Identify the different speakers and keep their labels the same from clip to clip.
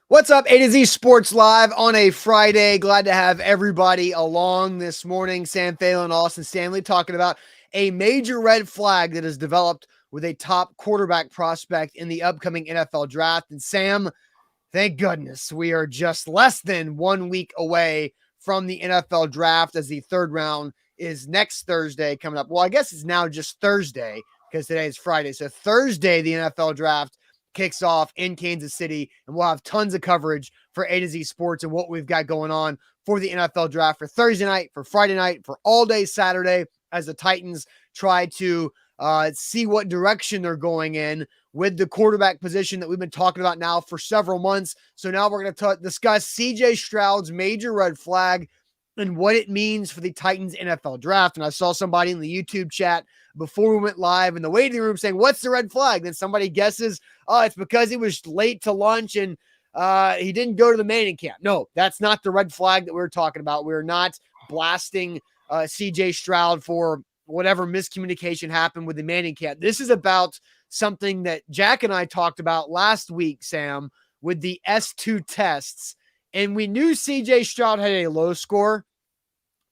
Speaker 1: What's up, A to Z Sports Live on a Friday. Glad to have everybody along this morning. Sam Phelan, Austin Stanley talking about a major red flag that has developed with a top quarterback prospect in the upcoming NFL draft. And Sam, thank goodness we are just less than 1 week away from the NFL draft, as the third round is next Thursday coming up. Well, I guess it's now just Thursday because today is Friday. So Thursday, the NFL draft kicks off in Kansas City, and we'll have tons of coverage for A to Z Sports and what we've got going on for the NFL draft for Thursday night, for Friday night, for all day Saturday, as the Titans try to see what direction they're going in with the quarterback position that we've been talking about now for several months. So now we're going to discuss CJ Stroud's major red flag and what it means for the Titans NFL draft. And I saw somebody in the YouTube chat before we went live in the waiting room saying, what's the red flag? Then somebody guesses, oh, it's because he was late to lunch and he didn't go to the Manning camp. No, that's not the red flag that we're talking about. We're not blasting CJ Stroud for whatever miscommunication happened with the Manning camp. This is about something that Jack and I talked about last week, Sam, with the S2 tests. And we knew CJ Stroud had a low score,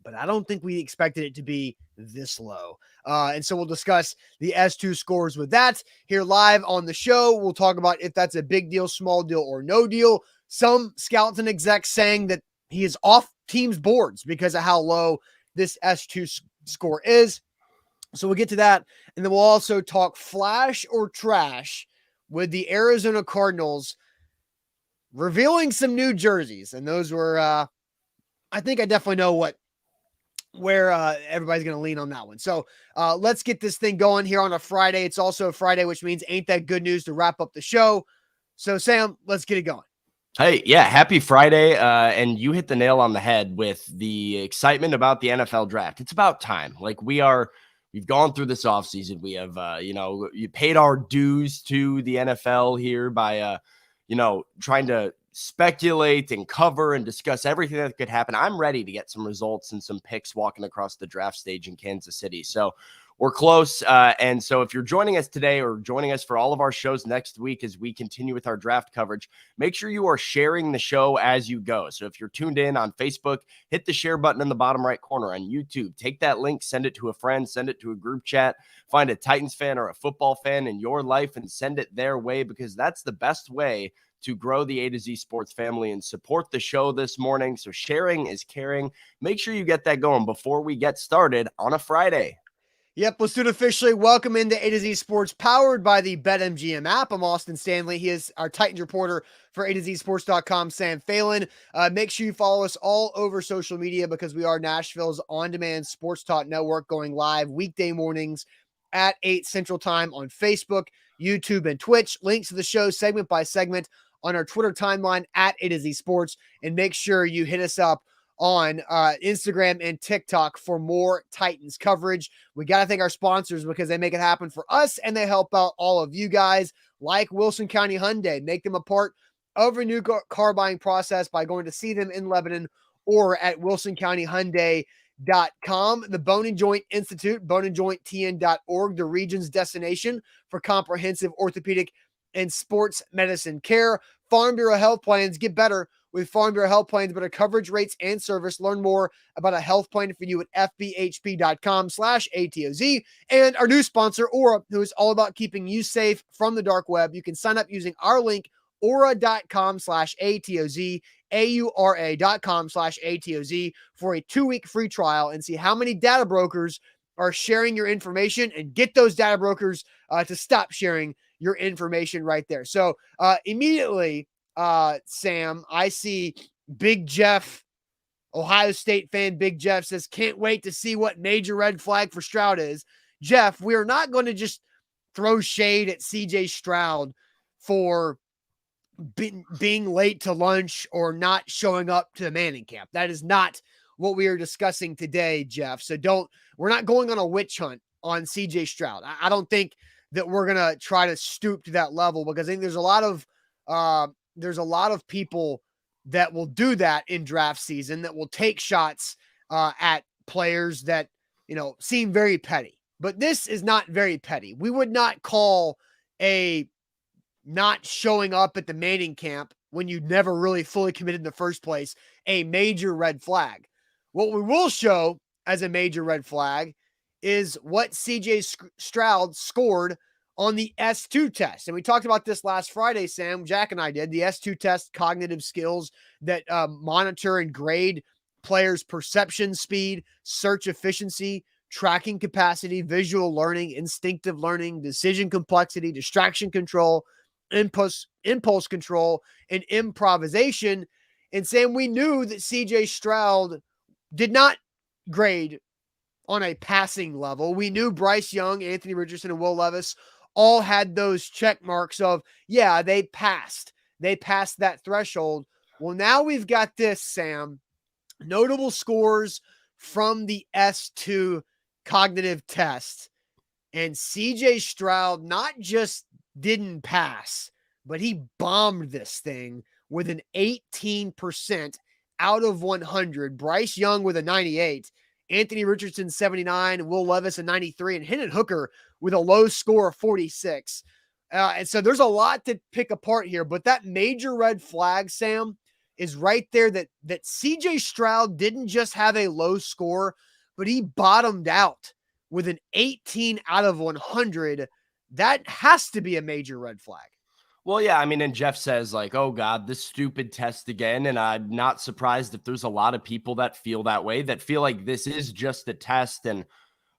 Speaker 1: but I don't think we expected it to be this low. And so we'll discuss the S2 scores with that here live on the show. We'll talk about if that's a big deal, small deal, or no deal. Some scouts and execs saying that he is off teams' boards because of how low this S2 score is. So we'll get to that. And then we'll also talk flash or trash with the Arizona Cardinals revealing some new jerseys. And those were, I think I definitely know where everybody's going to lean on that one. So let's get this thing going here on a Friday. It's also a Friday, which means ain't that good news to wrap up the show. So Sam, let's get it going.
Speaker 2: Hey, yeah, happy Friday. And you hit the nail on the head with the excitement about the NFL draft. It's about time. Like we've gone through this offseason. We have, you paid our dues to the NFL here by, trying to speculate and cover and discuss everything that could happen. I'm ready to get some results and some picks walking across the draft stage in Kansas City. So we're close. And so if you're joining us today or joining us for all of our shows next week as we continue with our draft coverage, make sure you are sharing the show as you go. So if you're tuned in on Facebook, hit the share button in the bottom right corner. On YouTube, take that link, send it to a friend, send it to a group chat, find a Titans fan or a football fan in your life and send it their way, because that's the best way to grow the A to Z Sports family and support the show this morning. So sharing is caring. Make sure you get that going before we get started on a Friday.
Speaker 1: Yep, let's do it officially. Welcome into A to Z Sports, powered by the BetMGM app. I'm Austin Stanley. He is our Titans reporter for A to Z Sports.com, Sam Phelan. Make sure you follow us all over social media because we are Nashville's on-demand sports talk network, going live weekday mornings at 8 Central Time on Facebook, YouTube, and Twitch. Links to the show segment by segment on our Twitter timeline at A to Z Sports. And make sure you hit us up on Instagram and TikTok for more Titans coverage. We got to thank our sponsors because they make it happen for us and they help out all of you guys, like Wilson County Hyundai. Make them a part of a new car buying process by going to see them in Lebanon or at wilsoncountyhyundai.com. The Bone and Joint Institute, boneandjointtn.org, the region's destination for comprehensive orthopedic and sports medicine care. Farm Bureau Health Plans. Get better with Farm Bureau Health Plans, better coverage, rates, and service. Learn more about a health plan for you at fbhp.com/ATOZ. And our new sponsor, Aura, who is all about keeping you safe from the dark web. You can sign up using our link, aura.com/ATOZ, aura.com/ATOZ, for a 2-week free trial and see how many data brokers are sharing your information, and get those data brokers to stop sharing your information right there. So immediately, Sam, I see Big Jeff, Ohio State fan Big Jeff, says, can't wait to see what major red flag for Stroud is. Jeff, we are not going to just throw shade at CJ Stroud for being late to lunch or not showing up to the Manning camp. That is not what we are discussing today, Jeff. So we're not going on a witch hunt on CJ Stroud. I don't think that we're going to try to stoop to that level, because I think there's a lot of people that will do that in draft season, that will take shots at players that, seem very petty. But this is not very petty. We would not call a not showing up at the Manning camp when you never really fully committed in the first place, a major red flag. What we will show as a major red flag is what CJ Stroud scored on the S2 test. And we talked about this last Friday, Sam. Jack and I did. The S2 test, cognitive skills that monitor and grade players' perception speed, search efficiency, tracking capacity, visual learning, instinctive learning, decision complexity, distraction control, impulse control, and improvisation. And Sam, we knew that CJ Stroud did not grade on a passing level. We knew Bryce Young, Anthony Richardson, and Will Levis all had those check marks of, yeah, they passed. They passed that threshold. Well, now we've got this, Sam, notable scores from the S2 cognitive test. And CJ Stroud not just didn't pass, but he bombed this thing with an 18% out of 100. Bryce Young with a 98, Anthony Richardson 79, Will Levis a 93, and Hendon Hooker with a low score of 46. And so there's a lot to pick apart here, but that major red flag, Sam, is right there that CJ Stroud didn't just have a low score, but he bottomed out with an 18 out of 100. That has to be a major red flag.
Speaker 2: Well, yeah, I mean, and Jeff says like, oh God, this stupid test again. And I'm not surprised if there's a lot of people that feel that way, that feel like this is just a test. And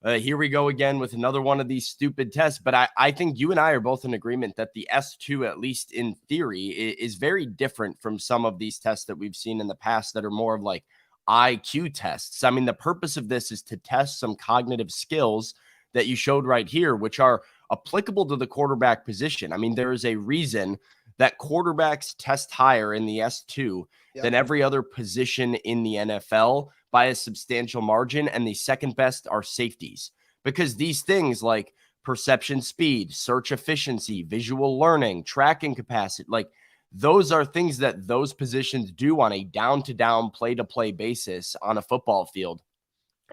Speaker 2: here we go again with another one of these stupid tests. But I think you and I are both in agreement that the S2, at least in theory, is very different from some of these tests that we've seen in the past that are more of like IQ tests. I mean, the purpose of this is to test some cognitive skills that you showed right here, which are applicable to the quarterback position. I mean, there is a reason that quarterbacks test higher in the S2 than every other position in the NFL by a substantial margin. And the second best are safeties, because these things like perception speed, search efficiency, visual learning, tracking capacity, like those are things that those positions do on a down-to-down, play-to-play basis on a football field.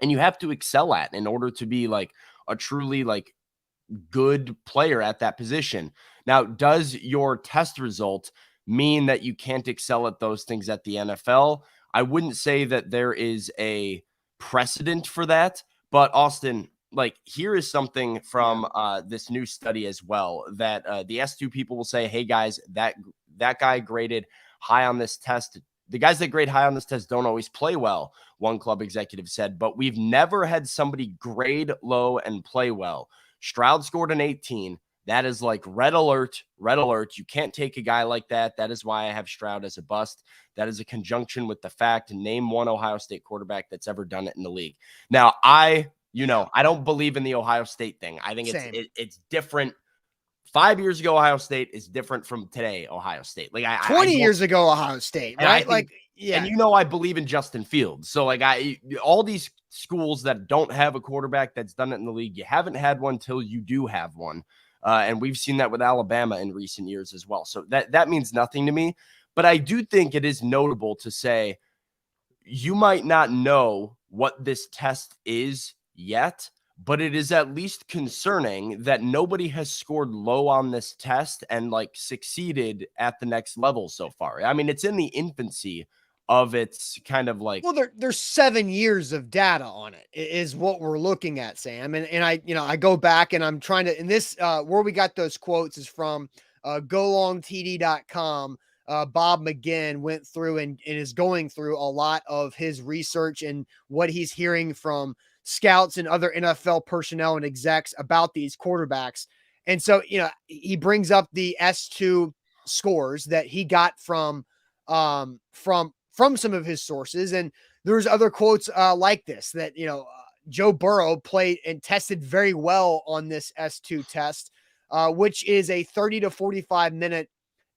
Speaker 2: And you have to excel at in order to be like a truly like good player at that position. Now, does your test result mean that you can't excel at those things at the NFL? I wouldn't say that there is a precedent for that, but Austin, like here is something from this new study as well, that the S2 people will say, hey guys, that guy graded high on this test. The guys that grade high on this test don't always play well, one club executive said, but we've never had somebody grade low and play well. Stroud scored an 18. That is like red alert, red alert. You can't take a guy like that. That is why I have Stroud as a bust. That is a conjunction with the fact, name one Ohio State quarterback that's ever done it in the league. Now, I don't believe in the Ohio State thing. I think it's different. 5 years ago, Ohio State is different from today, Ohio State. Like
Speaker 1: 20 years ago, Ohio State, right?
Speaker 2: And I believe in Justin Fields. So like all these schools that don't have a quarterback that's done it in the league, you haven't had one till you do have one. And we've seen that with Alabama in recent years as well. So that means nothing to me. But I do think it is notable to say you might not know what this test is yet, but it is at least concerning that nobody has scored low on this test and like succeeded at the next level so far. I mean, it's in the infancy of its kind of like,
Speaker 1: well, there's 7 years of data on it is what we're looking at, Sam. And I go back and I'm trying to, and this, where we got those quotes is from golongtd.com. Bob McGinn went through and is going through a lot of his research and what he's hearing from scouts and other NFL personnel and execs about these quarterbacks. And so, he brings up the S2 scores that he got from some of his sources. And there's other quotes like this, that, Joe Burrow played and tested very well on this S2 test, which is a 30 to 45 minute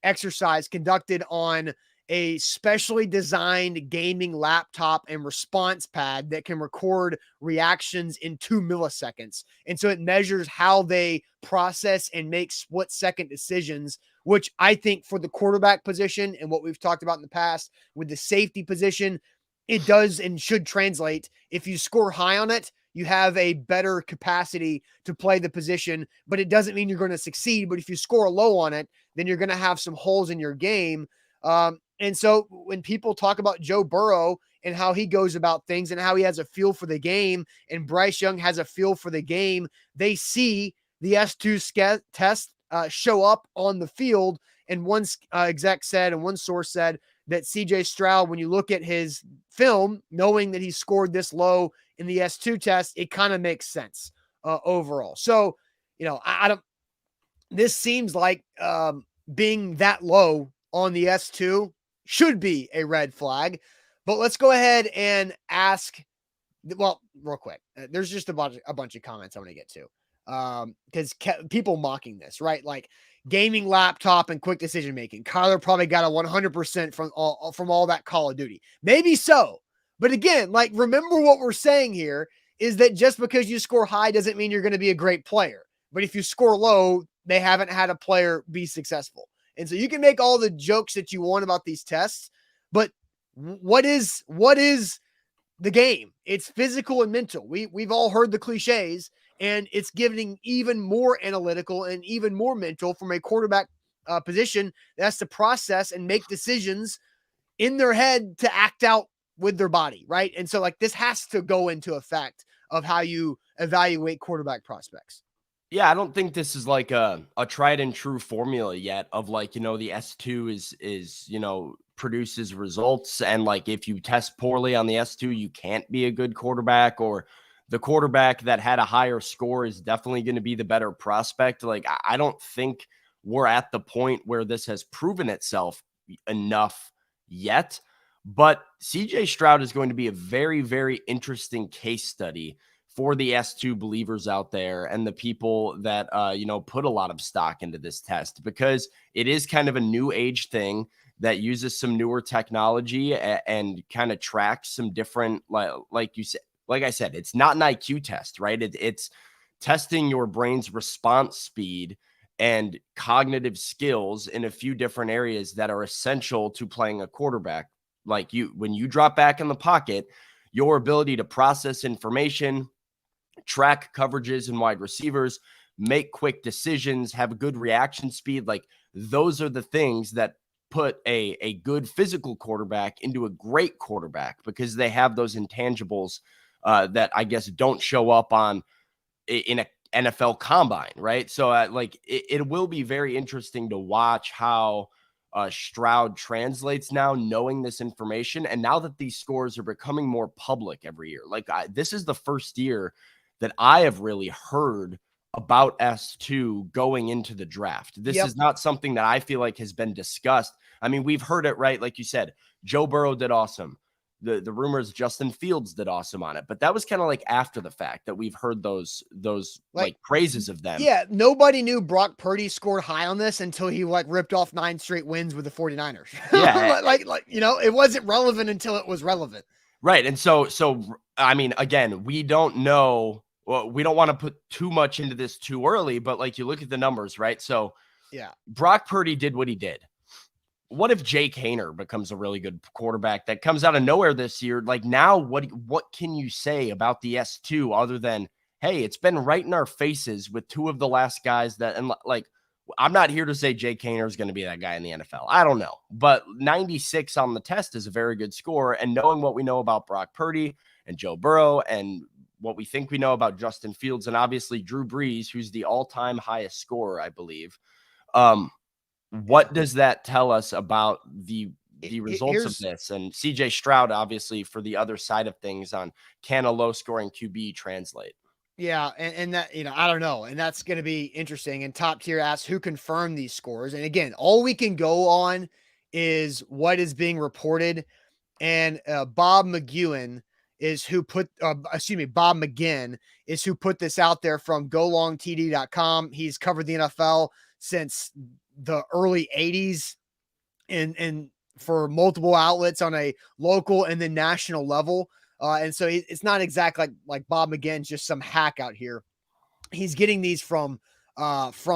Speaker 1: exercise conducted on a specially designed gaming laptop and response pad that can record reactions in 2 milliseconds. And so it measures how they process and make split-second decisions, which I think for the quarterback position and what we've talked about in the past with the safety position, it does and should translate. If you score high on it, you have a better capacity to play the position, but it doesn't mean you're going to succeed. But if you score low on it, then you're going to have some holes in your game. And so when people talk about Joe Burrow and how he goes about things and how he has a feel for the game, and Bryce Young has a feel for the game, they see the S2 test show up on the field. And one exec said, and one source said that CJ Stroud, when you look at his film, knowing that he scored this low in the S2 test, it kind of makes sense overall. So, I don't, this seems like being that low on the S2 should be a red flag. But let's go ahead and ask, well, real quick. There's just a bunch of comments I want to get to. Because people mocking this, right? Like gaming laptop and quick decision making. Kyler probably got a 100% from all that Call of Duty. Maybe so. But again, like, remember what we're saying here is that just because you score high doesn't mean you're going to be a great player. But if you score low, they haven't had a player be successful. And so you can make all the jokes that you want about these tests, but what is the game? It's physical and mental. We've all heard the cliches, and it's getting even more analytical and even more mental from a quarterback position that has to process and make decisions in their head to act out with their body, right? And so, like, this has to go into effect of how you evaluate quarterback prospects.
Speaker 2: Yeah, I don't think this is like a tried and true formula yet of, like, the S2 is, produces results. And like, if you test poorly on the S2, you can't be a good quarterback, or the quarterback that had a higher score is definitely going to be the better prospect. Like, I don't think we're at the point where this has proven itself enough yet, but CJ Stroud is going to be a very, very interesting case study for the S2 believers out there and the people that, put a lot of stock into this test, because it is kind of a new age thing that uses some newer technology and kind of tracks some different, like you said, like I said, it's not an IQ test, right? It's testing your brain's response speed and cognitive skills in a few different areas that are essential to playing a quarterback. Like, when you drop back in the pocket, your ability to process information, track coverages and wide receivers, make quick decisions, have a good reaction speed. Like, those are the things that put a good physical quarterback into a great quarterback, because they have those intangibles that I guess don't show up in a NFL combine, right? So it will be very interesting to watch how Stroud translates now, knowing this information. And now that these scores are becoming more public every year, like, this is the first year that I have really heard about S2 going into the draft. This is not something that I feel like has been discussed. I mean, we've heard it, right? Like you said, Joe Burrow did awesome. The rumors Justin Fields did awesome on it, but that was kind of like after the fact that we've heard those like praises of them.
Speaker 1: Yeah, nobody knew Brock Purdy scored high on this until he ripped off 9 straight wins with the 49ers.
Speaker 2: Yeah.
Speaker 1: It wasn't relevant until it was relevant.
Speaker 2: Right. And so I mean, again, we don't know. Well, we don't want to put too much into this too early, but like, you look at the numbers, right? So
Speaker 1: yeah,
Speaker 2: Brock Purdy did what he did. What if Jake Haener becomes a really good quarterback that comes out of nowhere this year? Like, now what can you say about the S2 other than, hey, it's been right in our faces with two of the last guys that, and like, I'm not here to say Jake Haener is going to be that guy in the NFL. I don't know, but 96 on the test is a very good score. And knowing what we know about Brock Purdy and Joe Burrow and what we think we know about Justin Fields and obviously Drew Brees, who's the all-time highest scorer, I believe. What does that tell us about the results of this? And CJ Stroud, obviously, for the other side of things on, can a low-scoring QB translate?
Speaker 1: Yeah, and that, I don't know. And that's going to be interesting. And Top Tier asks who confirmed these scores. And again, all we can go on is what is being reported. And Bob McGinn is who put this out there from golongtd.com. He's covered the NFL since the early 80s and for multiple outlets on a local and then national level. And so it's not exactly like Bob McGinn's just some hack out here. He's getting these from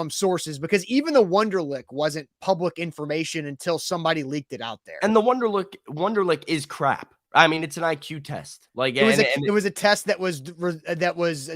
Speaker 1: sources, because even the Wonderlic wasn't public information until somebody leaked it out there.
Speaker 2: And the Wonderlic is crap. I mean, it's an IQ test. Like,
Speaker 1: it was a test that was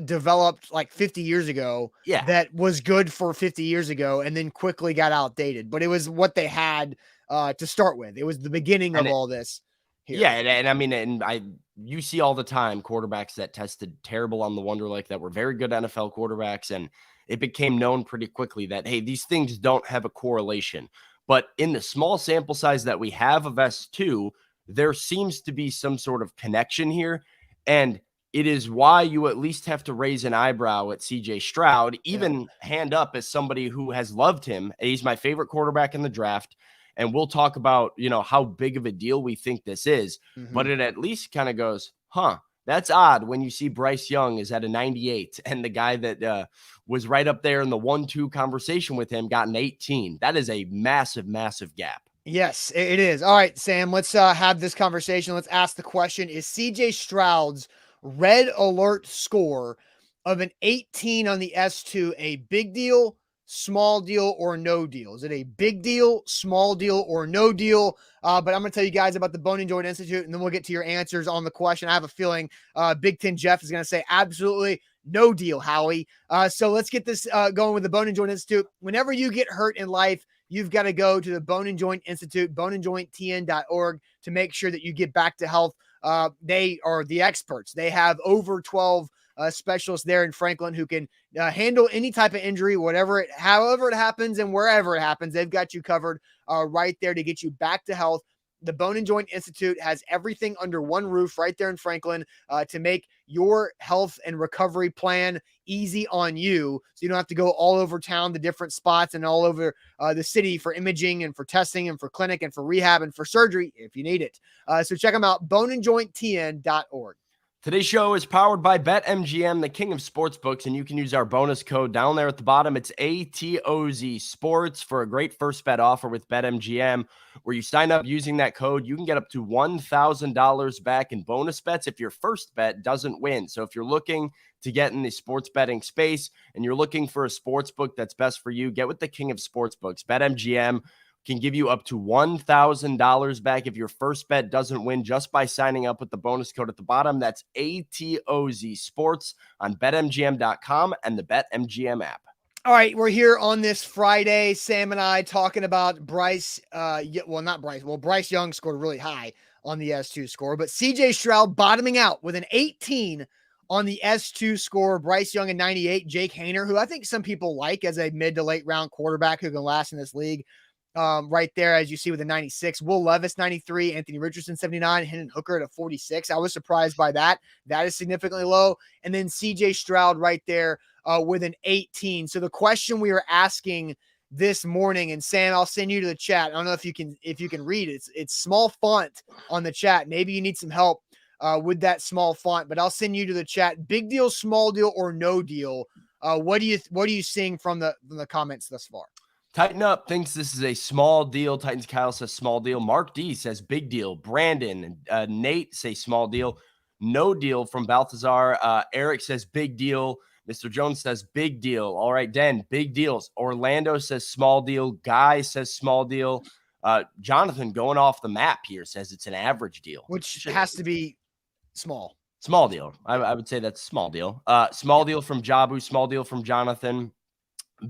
Speaker 1: developed like 50 years ago.
Speaker 2: Yeah,
Speaker 1: that was good for 50 years ago, and then quickly got outdated. But it was what they had to start with. It was the beginning of all this here.
Speaker 2: Yeah, and I mean, you see all the time quarterbacks that tested terrible on the Wonderlic that were very good NFL quarterbacks, and it became known pretty quickly that, hey, these things don't have a correlation. But in the small sample size that we have of S2, there seems to be some sort of connection here. And it is why you at least have to raise an eyebrow at CJ Stroud, even hand up as somebody who has loved him. He's my favorite quarterback in the draft. And we'll talk about, how big of a deal we think this is. But it at least kind of goes, that's odd when you see Bryce Young is at a 98 and the guy that was right up there in the 1-2 conversation with him got an 18. That is a massive, massive gap.
Speaker 1: Yes, it is. All right, Sam, let's have this conversation. Let's ask the question, is CJ Stroud's red alert score of an 18 on the S2 a big deal, small deal, or no deal? Is it a big deal, small deal, or no deal? But I'm going to tell you guys about the Bone and Joint Institute, and then we'll get to your answers on the question. I have a feeling Big Ten Jeff is going to say absolutely no deal, Howie. So let's get this going with the Bone and Joint Institute. Whenever you get hurt in life, you've got to go to the Bone and Joint Institute, boneandjointtn.org, to make sure that you get back to health. They are the experts. They have over 12 specialists there in Franklin who can handle any type of injury, however it happens and wherever it happens. They've got you covered right there to get you back to health. The Bone and Joint Institute has everything under one roof right there in Franklin to make your health and recovery plan easy on you. So you don't have to go all over town to different spots and all over the city for imaging and for testing and for clinic and for rehab and for surgery if you need it. So check them out, boneandjointtn.org.
Speaker 2: Today's show is powered by BetMGM, the king of sportsbooks, and you can use our bonus code down there at the bottom. It's ATOZ Sports for a great first bet offer with BetMGM, where you sign up using that code. You can get up to $1,000 back in bonus bets if your first bet doesn't win. So if you're looking to get in the sports betting space and you're looking for a sports book that's best for you, get with the king of sportsbooks. BetMGM can give you up to $1,000 back if your first bet doesn't win just by signing up with the bonus code at the bottom. That's ATOZ Sports on BetMGM.com and the BetMGM app.
Speaker 1: All right, we're here on this Friday, Sam and I talking about Bryce Young scored really high on the S2 score, but CJ Stroud bottoming out with an 18 on the S2 score. Bryce Young, a 98. Jake Haener, who I think some people like as a mid to late round quarterback who can last in this league. Right there, as you see with the 96, Will Levis 93, Anthony Richardson 79, Hendon Hooker at a 46. I was surprised by that. That is significantly low. And then CJ Stroud right there with an 18. So the question we were asking this morning, and Sam, I'll send you to the chat. I don't know if you can read it. It's small font on the chat. Maybe you need some help with that small font, but I'll send you to the chat. Big deal, small deal, or no deal. What are you seeing from the comments thus far?
Speaker 2: Tighten Up thinks this is a small deal. Titans Kyle says small deal. Mark D says big deal. Brandon and Nate say small deal. No deal from Balthazar. Eric says big deal. Mr. Jones says big deal. All right, Den, big deals. Orlando says small deal. Guy says small deal. Jonathan going off the map here says it's an average deal.
Speaker 1: Which has to be small.
Speaker 2: Small deal. I would say that's small deal. Small deal from Jabu. Small deal from Jonathan.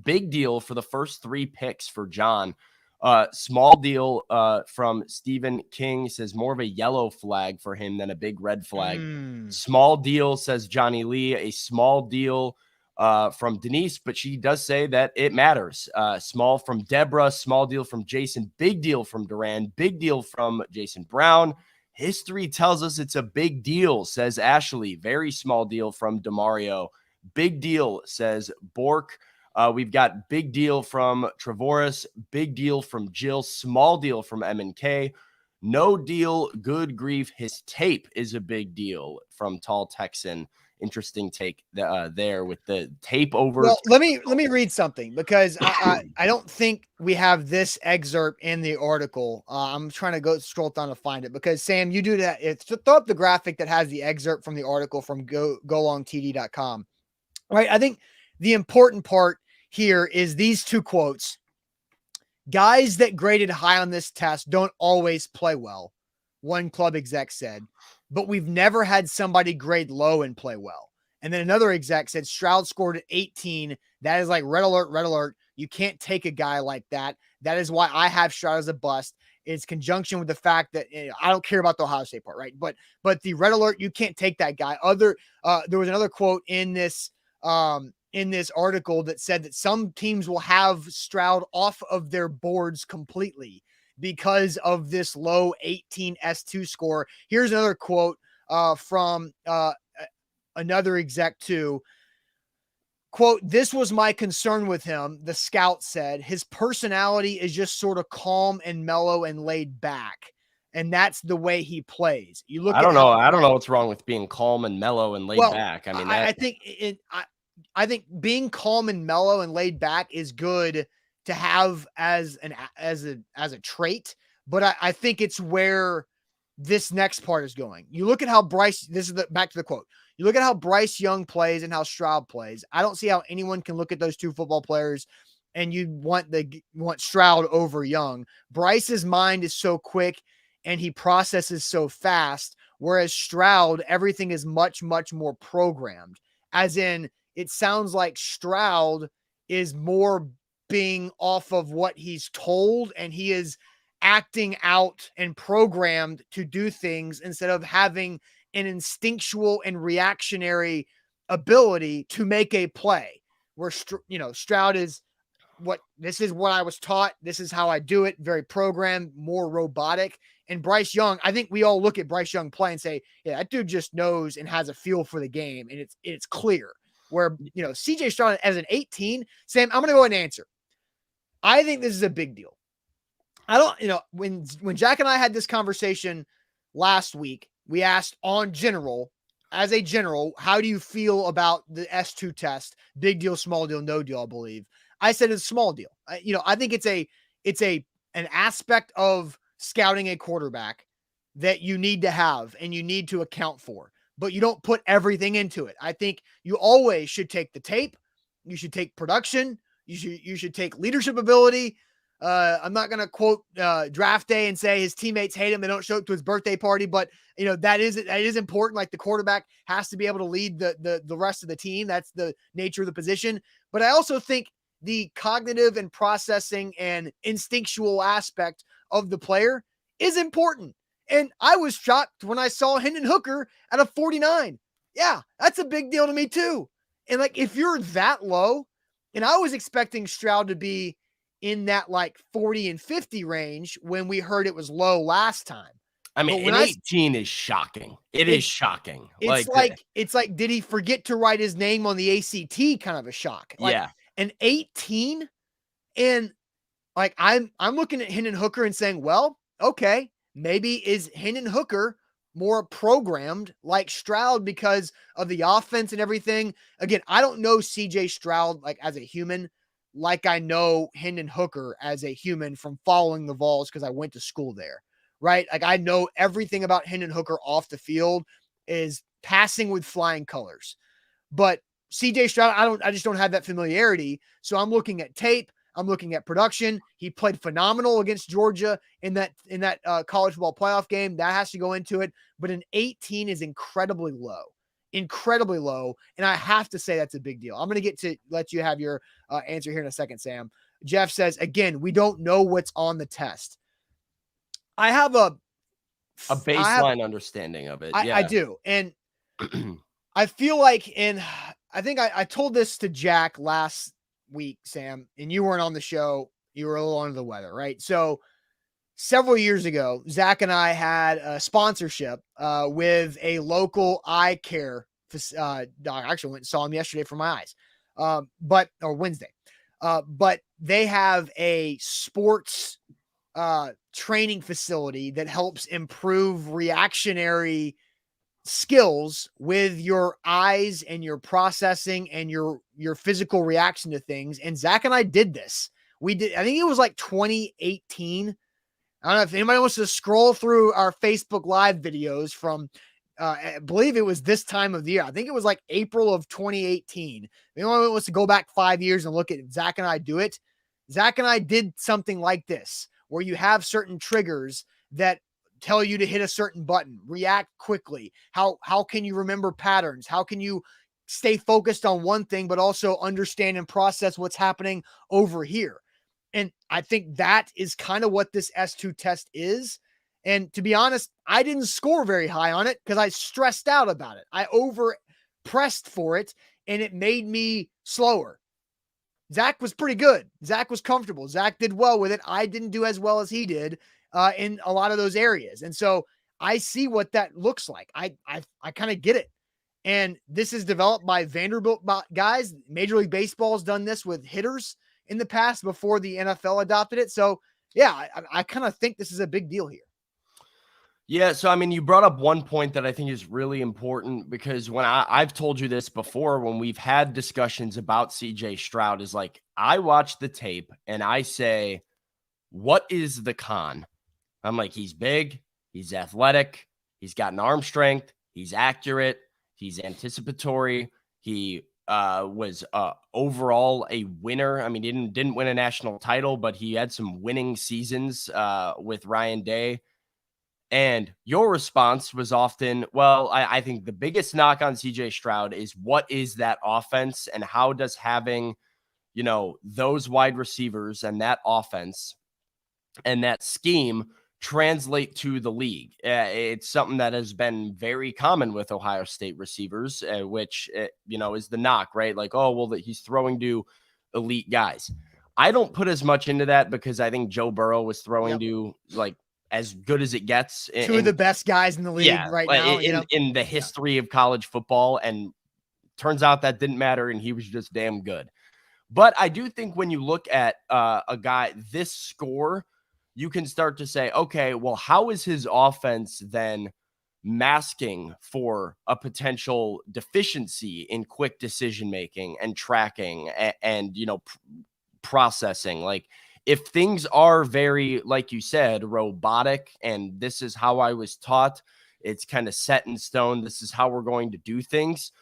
Speaker 2: Big deal for the first 3 picks for John. Small deal from Stephen King says more of a yellow flag for him than a big red flag. Small deal, says Johnny Lee. A small deal from Denise, but she does say that it matters. Small from Deborah. Small deal from Jason. Big deal from Duran. Big deal from Jason Brown. History tells us it's a big deal, says Ashley. Very small deal from Demario. Big deal, says Bork. We've got big deal from Trevoris, big deal from Jill, small deal from M&K, no deal, good grief, his tape is a big deal from Tall Texan. Interesting take there with the tape over.
Speaker 1: Well, let me read something because I don't think we have this excerpt in the article. I'm trying to scroll down to find it because Sam, you do that. Throw up the graphic that has the excerpt from the article from golongtd.com. Right. I think the important part here is these 2 quotes. Guys that graded high on this test don't always play well, one club exec said, but we've never had somebody grade low and play well. And then another exec said Stroud scored at 18. That is like red alert, red alert. You can't take a guy like that. That is why I have Stroud as a bust. is conjunction with the fact that I don't care about the Ohio State part, right? But the red alert, you can't take that guy. There was another quote in this article that said that some teams will have Stroud off of their boards completely because of this low 18 S2 score. Here's another quote from another exec too. Quote, "This was my concern with him," the scout said. "His personality is just sort of calm and mellow and laid back. And that's the way he plays." You look
Speaker 2: I
Speaker 1: at
Speaker 2: don't know.
Speaker 1: how,
Speaker 2: I don't know what's wrong with being calm and mellow and laid back. I mean,
Speaker 1: I think I think being calm and mellow and laid back is good to have as a trait, but I think it's where this next part is going. You look at how Bryce, back to the quote. You look at how Bryce Young plays and how Stroud plays. I don't see how anyone can look at those two football players and you want Stroud over Young. Bryce's mind is so quick and he processes so fast, whereas Stroud, everything is much, much more programmed. As in, it sounds like Stroud is more being off of what he's told, and he is acting out and programmed to do things instead of having an instinctual and reactionary ability to make a play. Where Stroud is this is what I was taught. This is how I do it. Very programmed, more robotic. And Bryce Young, I think we all look at Bryce Young play and say, yeah, that dude just knows and has a feel for the game, and it's clear. Where CJ Stroud as an 18, Sam, I'm gonna go ahead and answer. I think this is a big deal. I don't, when Jack and I had this conversation last week, we asked as a general, how do you feel about the S2 test? Big deal, small deal, no deal, I believe. I said it's a small deal. I think it's an aspect of scouting a quarterback that you need to have and you need to account for, but you don't put everything into it. I think you always should take the tape. You should take production. You should take leadership ability. I'm not going to quote draft day and say his teammates hate him. They don't show up to his birthday party, but that is important. Like, the quarterback has to be able to lead the rest of the team. That's the nature of the position. But I also think the cognitive and processing and instinctual aspect of the player is important. And I was shocked when I saw Hendon Hooker at a 49. Yeah, that's a big deal to me too. And like, if you're that low, and I was expecting Stroud to be in that like 40 and 50 range when we heard it was low last time.
Speaker 2: I mean, an 18 is shocking. It's shocking.
Speaker 1: It's like, did he forget to write his name on the ACT? Kind of a shock. Like,
Speaker 2: yeah.
Speaker 1: An 18, and like I'm looking at Hendon Hooker and saying, well, okay, maybe is Hendon Hooker more programmed like Stroud because of the offense and everything. Again, I don't know CJ Stroud like as a human, like I know Hendon Hooker as a human from following the Vols because I went to school there, right? Like, I know everything about Hendon Hooker off the field is passing with flying colors. But CJ Stroud, I just don't have that familiarity. So I'm looking at tape. I'm looking at production. He played phenomenal against Georgia in that college football playoff game. That has to go into it. But an 18 is incredibly low. And I have to say that's a big deal. I'm going to let you have your answer here in a second, Sam. Jeff says, again, we don't know what's on the test. I have a
Speaker 2: baseline understanding of it.
Speaker 1: I do. And I feel like I think I told this to Jack last week, Sam, and you weren't on the show. You were a little under the weather, right? So several years ago, Zach and I had a sponsorship with a local eye care. I actually went and saw him yesterday for my eyes, or Wednesday. But they have a sports training facility that helps improve reactionary skills with your eyes and your processing and your physical reaction to things. And Zach and I did this. I think it was like 2018. I don't know if anybody wants to scroll through our Facebook Live videos from, I believe it was this time of the year. I think it was like April of 2018. If anyone wants to go back 5 years and look at Zach and I do it, Zach and I did something like this, where you have certain triggers that tell you to hit a certain button, react quickly. How can you remember patterns? How can you stay focused on one thing, but also understand and process what's happening over here? And I think that is kind of what this S2 test is. And to be honest, I didn't score very high on it because I stressed out about it. I over pressed for it and it made me slower. Zach was pretty good. Zach was comfortable. Zach did well with it. I didn't do as well as he did in a lot of those areas. And so I see what that looks like. I kind of get it. And this is developed by Vanderbilt guys. Major League Baseball has done this with hitters in the past before the NFL adopted it. So yeah, I kind of think this is a big deal here.
Speaker 2: Yeah, so I mean, you brought up one point that I think is really important because when I've told you this before, when we've had discussions about CJ Stroud, is like I watch the tape and I say, what is the con? I'm like, he's big, he's athletic, he's got an arm strength, he's accurate, he's anticipatory, he was overall a winner. I mean, he didn't win a national title, but he had some winning seasons with Ryan Day. And your response was often, well, I think the biggest knock on CJ Stroud is what is that offense and how does having, those wide receivers and that offense and that scheme translate to the league? It's something that has been very common with Ohio State receivers, which, is the knock, right? Like, oh, well, he's throwing to elite guys. I don't put as much into that because I think Joe Burrow was throwing to like as good as it gets.
Speaker 1: Two of the best guys in the league right now.
Speaker 2: In the history of college football. And turns out that didn't matter, and he was just damn good. But I do think when you look at a guy this score, you can start to say, okay, well, how is his offense then masking for a potential deficiency in quick decision-making and tracking and processing? Like, if things are very, like you said, robotic, and this is how I was taught, it's kind of set in stone, this is how we're going to do things,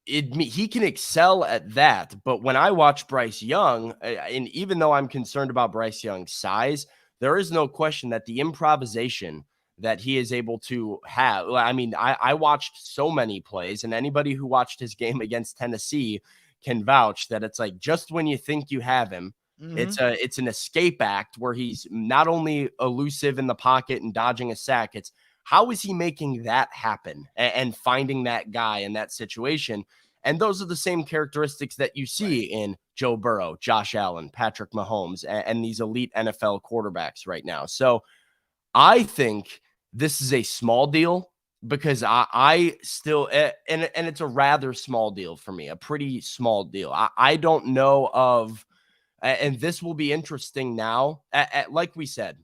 Speaker 2: he can excel at that. But when I watch Bryce Young, and even though I'm concerned about Bryce Young's size, there is no question that the improvisation that he is able to have, I mean, I watched so many plays, and anybody who watched his game against Tennessee can vouch that it's like just when you think you have him, it's an escape act where he's not only elusive in the pocket and dodging a sack. It's how is he making that happen and finding that guy in that situation? And those are the same characteristics that you see in Joe Burrow, Josh Allen, Patrick Mahomes, and these elite NFL quarterbacks right now. So I think this is a small deal because I still, and it's a rather small deal for me, a pretty small deal. I don't know of, and this will be interesting now. Like we said,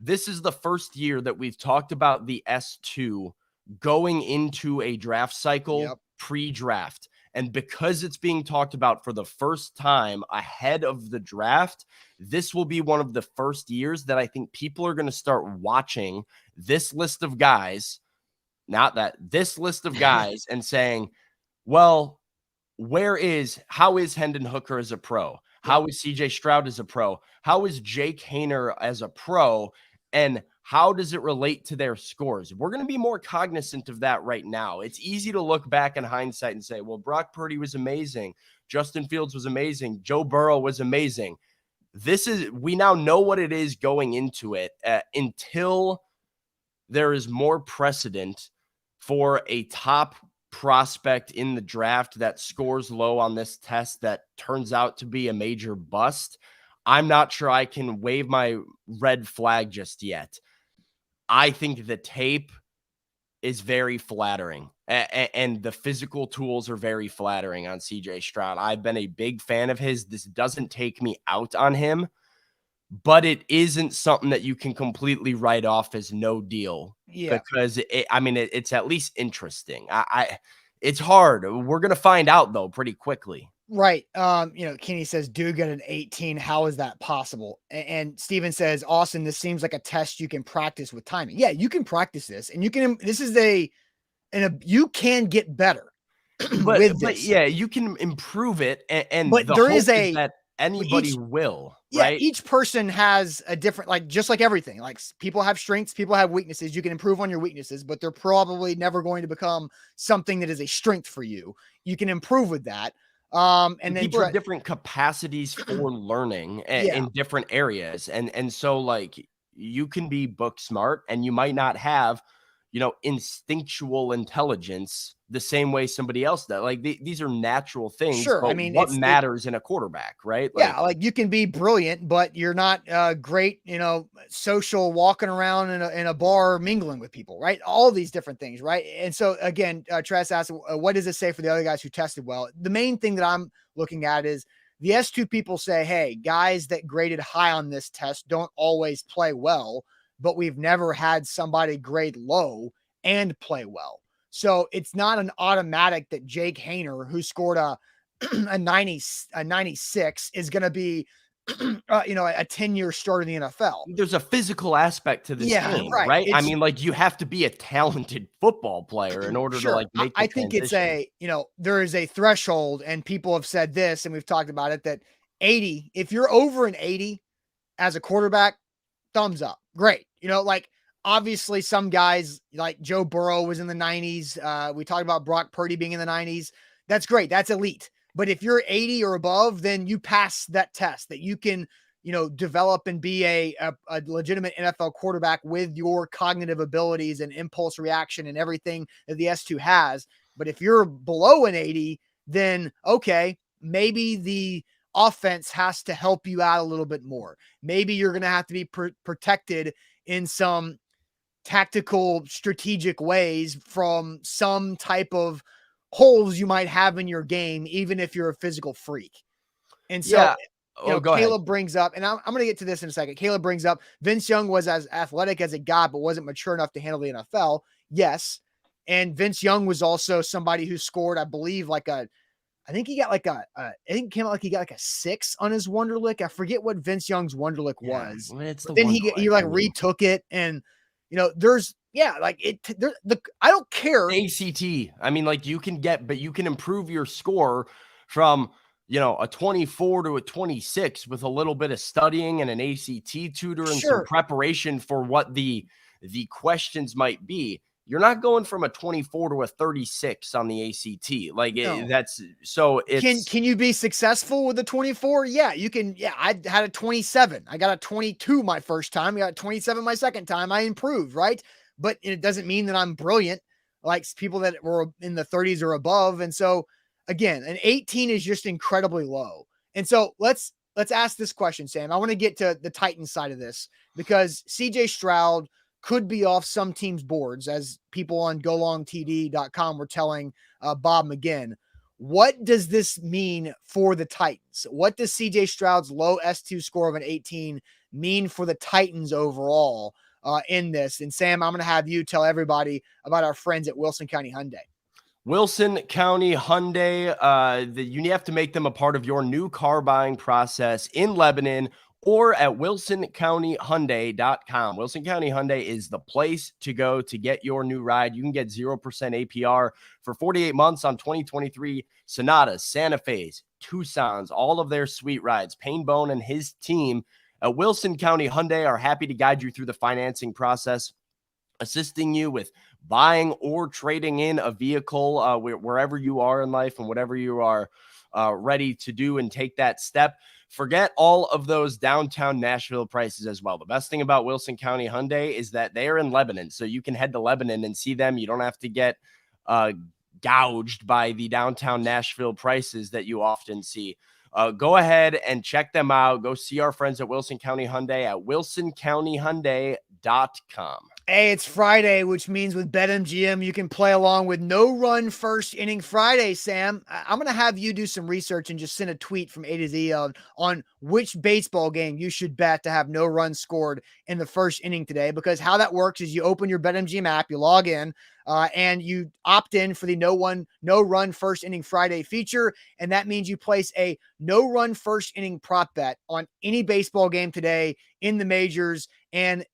Speaker 2: this is the first year that we've talked about the S2 going into a draft cycle pre-draft. And because it's being talked about for the first time ahead of the draft, this will be one of the first years that I think people are going to start watching this list of guys, this list of guys and saying, well, how is Hendon Hooker as a pro? How is CJ Stroud as a pro? How is Jake Haener as a pro? And how does it relate to their scores? We're going to be more cognizant of that right now. It's easy to look back in hindsight and say, well, Brock Purdy was amazing. Justin Fields was amazing. Joe Burrow was amazing. We now know what it is going into it until there is more precedent for a top prospect in the draft that scores low on this test that turns out to be a major bust. I'm not sure I can wave my red flag just yet. I think the tape is very flattering and the physical tools are very flattering on CJ Stroud. I've been a big fan of his. This doesn't take me out on him, but it isn't something that you can completely write off as no deal because it's at least interesting. It's hard. We're going to find out though pretty quickly.
Speaker 1: Right. Kenny says, dude got an 18. How is that possible? And Steven says, Austin, this seems like a test you can practice with timing. Yeah, you can practice this and you can get better with this.
Speaker 2: Yeah, you can improve it.
Speaker 1: But there is
Speaker 2: that anybody will, right?
Speaker 1: Each person has a different, just like everything, like people have strengths, people have weaknesses. You can improve on your weaknesses, but they're probably never going to become something that is a strength for you. You can improve with that. And then
Speaker 2: people have different capacities for learning
Speaker 1: yeah,
Speaker 2: in different areas. And so like you can be book smart and you might not have, instinctual intelligence the same way somebody else does. Like these are natural things,
Speaker 1: sure. I
Speaker 2: but
Speaker 1: mean,
Speaker 2: what matters in a quarterback, right? Like
Speaker 1: yeah, like you can be brilliant, but you're not great, social walking around in a bar mingling with people, right? All these different things, right? And so again, Tress asked, what does it say for the other guys who tested well? The main thing that I'm looking at is the S2 people say, hey, guys that graded high on this test don't always play well, but we've never had somebody grade low and play well. So it's not an automatic that Jake Hayner, who scored a 96 is going to be, a 10-year starter in the NFL.
Speaker 2: there's a physical aspect to this
Speaker 1: Yeah,
Speaker 2: game,
Speaker 1: right.
Speaker 2: right? I
Speaker 1: It's
Speaker 2: mean, like you have to be a talented football player in order to
Speaker 1: sure.
Speaker 2: like make the
Speaker 1: I think it's
Speaker 2: transition.
Speaker 1: there is a threshold, and people have said this, and we've talked about it, that 80, if you're over an 80 as a quarterback, thumbs up. Great. Like obviously some guys like Joe Burrow was in the 90s. We talked about Brock Purdy being in the 90s. That's great. That's elite. But if you're 80 or above, then you pass that test that you can, develop and be a legitimate NFL quarterback with your cognitive abilities and impulse reaction and everything that the S2 has. But if you're below an 80, then okay, maybe the offense has to help you out a little bit more. Maybe you're going to have to be protected in some tactical, strategic ways from some type of holes you might have in your game, even if you're a physical freak. And so,
Speaker 2: Yeah. Oh, go ahead.
Speaker 1: Caleb brings up, and I'm going to get to this in a second. Caleb brings up Vince Young was as athletic as it got, but wasn't mature enough to handle the NFL. Yes. And Vince Young was also somebody who scored, I believe, I think he got I think it came out like he got like a 6 on his Wonderlic. I forget what Vince Young's Wonderlic
Speaker 2: Yeah,
Speaker 1: was,
Speaker 2: well, it's
Speaker 1: but
Speaker 2: the
Speaker 1: then
Speaker 2: one.
Speaker 1: he like retook it, and there's like it. I don't care.
Speaker 2: ACT. I mean, like you can improve your score from a 24 to a 26 with a little bit of studying and an ACT tutor and some
Speaker 1: Sure,
Speaker 2: preparation for what the questions might be. You're not going from a 24 to a 36 on the ACT. Like
Speaker 1: no.
Speaker 2: that's so it's
Speaker 1: Can you be successful with a 24? Yeah, you can. Yeah, I had a 27. I got a 22 my first time. I got a 27 my second time. I improved, right? But it doesn't mean that I'm brilliant like people that were in the 30s or above. And so again, an 18 is just incredibly low. And so let's ask this question, Sam. I want to get to the Titans side of this because CJ Stroud could be off some teams' boards, as people on golongtd.com were telling Bob McGinn. What does this mean for the Titans? What does CJ Stroud's low S2 score of an 18 mean for the Titans overall in this? And Sam, I'm going to have you tell everybody about our friends at Wilson County Hyundai.
Speaker 2: Wilson County Hyundai. You have to make them a part of your new car buying process in Lebanon or at wilsoncountyhyundai.com. Wilson County Hyundai is the place to go to get your new ride. You can get 0% APR for 48 months on 2023 Sonatas, Santa Fe's, Tucson's, all of their sweet rides. Painbone and his team at Wilson County Hyundai are happy to guide you through the financing process, assisting you with buying or trading in a vehicle wherever you are in life and whatever you are ready to do and take that step. Forget all of those downtown Nashville prices as well. The best thing about Wilson County Hyundai is that they are in Lebanon, so you can head to Lebanon and see them. You don't have to get gouged by the downtown Nashville prices that you often see. Go ahead and check them out. Go see our friends at Wilson County Hyundai at wilsoncountyhyundai.com.
Speaker 1: Hey, it's Friday, which means with BetMGM, you can play along with No Run First Inning Friday, Sam. I'm going to have you do some research and just send a tweet from A to Z on which baseball game you should bet to have no runs scored in the first inning today, because how that works is you open your BetMGM app, you log in, and you opt in for the no run first inning Friday feature. And that means you place a no run first inning prop bet on any baseball game today in the majors. And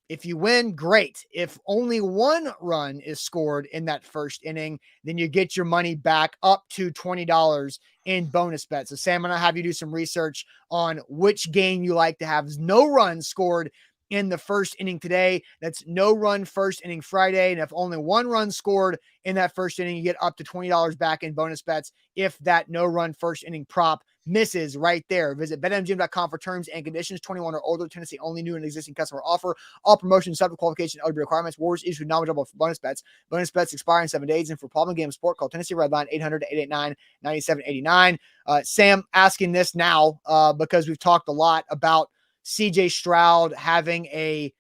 Speaker 1: if you win, great. If only one run is scored in that first inning, then you get your money back up to $20 in bonus bets. So Sam, I'm going to have you do some research on which game you like to have no runs scored in the first inning today. That's no run first inning Friday. And if only one run scored in that first inning, you get up to $20 back in bonus bets if that no run first inning prop misses right there. Visit venomgym.com for terms and conditions. 21 or older, Tennessee only, new and existing customer offer. All promotions, subject to qualification, eligibility requirements. Warriors issued non-withdrawable for bonus bets. Bonus bets expire in 7 days. And for problem game sport, call Tennessee Red Line 800-889-9789. Sam asking this now because we've talked a lot about CJ Stroud having a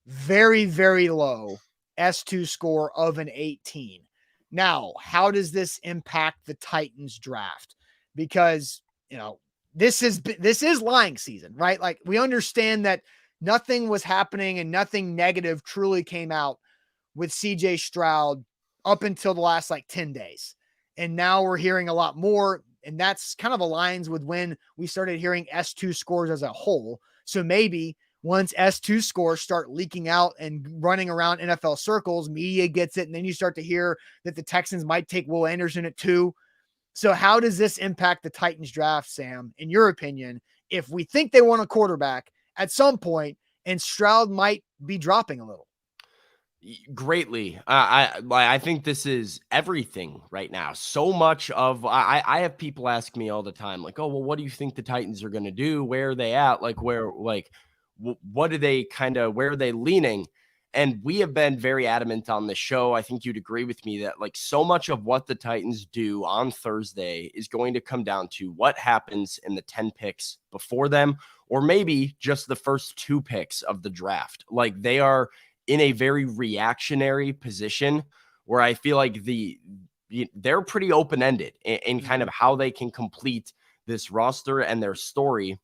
Speaker 1: very, very low S2 score of an 18. Now, how does this impact the Titans draft? Because, this is lying season, right? Like, we understand that nothing was happening and nothing negative truly came out with CJ Stroud up until the last 10 days. And now we're hearing a lot more. And that's kind of aligns with when we started hearing S2 scores as a whole. So maybe once S2 scores start leaking out and running around NFL circles, media gets it, and then you start to hear that the Texans might take Will Anderson at 2. So how does this impact the Titans draft, Sam, in your opinion, if we think they want a quarterback at some point and Stroud might be dropping a little?
Speaker 2: Greatly. I think this is everything right now. So much of I have people ask me all the time, like, oh, well, what do you think the Titans are going to do? Where are they at? What do they where are they leaning? And we have been very adamant on the show. I think you'd agree with me that so much of what the Titans do on Thursday is going to come down to what happens in the 10 picks before them, or maybe just the first 2 picks of the draft. They are in a very reactionary position where I feel like they're pretty open-ended in kind of how they can complete this roster and their story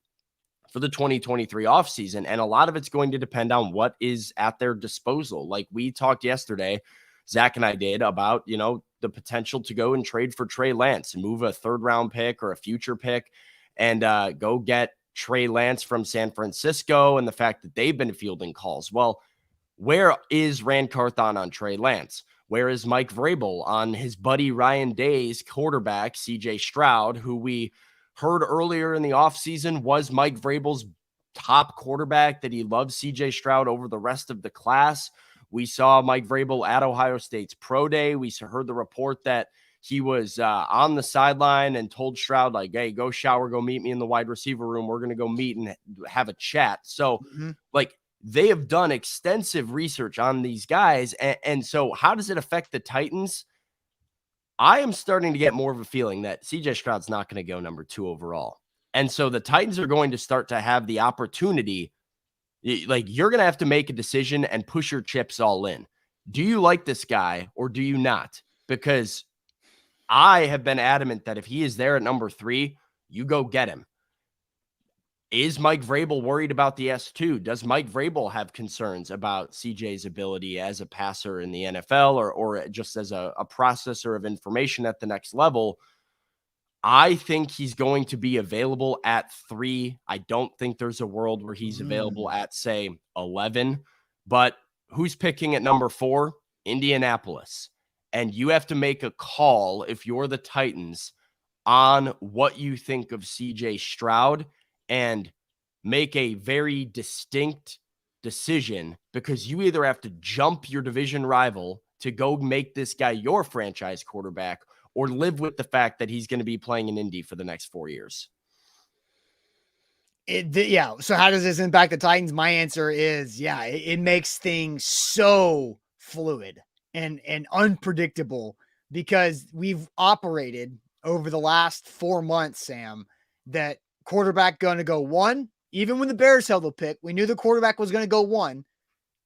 Speaker 2: for the 2023 offseason. And a lot of it's going to depend on what is at their disposal. Like we talked yesterday, Zach and I did, about, the potential to go and trade for Trey Lance and move a 3rd-round pick or a future pick and go get Trey Lance from San Francisco, and the fact that they've been fielding calls. Well, where is Rand Carthon on Trey Lance? Where is Mike Vrabel on his buddy Ryan Day's quarterback, CJ Stroud, who we heard earlier in the offseason was Mike Vrabel's top quarterback, that he loves CJ Stroud over the rest of the class? We saw Mike Vrabel at Ohio State's pro day. We heard the report that he was on the sideline and told Stroud, hey, go shower, go meet me in the wide receiver room. We're going to go meet and have a chat. So, they have done extensive research on these guys. And so how does it affect the Titans? I am starting to get more of a feeling that CJ Stroud's not going to go number 2 overall. And so the Titans are going to start to have the opportunity. You're going to have to make a decision and push your chips all in. Do you like this guy or do you not? Because I have been adamant that if he is there at number 3, you go get him. Is Mike Vrabel worried about the S2? Does Mike Vrabel have concerns about CJ's ability as a passer in the NFL or just as a processor of information at the next level? I think he's going to be available at 3. I don't think there's a world where he's available at, say, 11. But who's picking at number 4? Indianapolis. And you have to make a call, if you're the Titans, on what you think of CJ Stroud and make a very distinct decision, because you either have to jump your division rival to go make this guy your franchise quarterback or live with the fact that he's going to be playing in Indy for the next 4 years.
Speaker 1: So how does this impact the Titans? My answer is, it makes things so fluid and unpredictable, because we've operated over the last 4 months, Sam, that quarterback going to go 1. Even when the Bears held the pick, we knew the quarterback was going to go 1.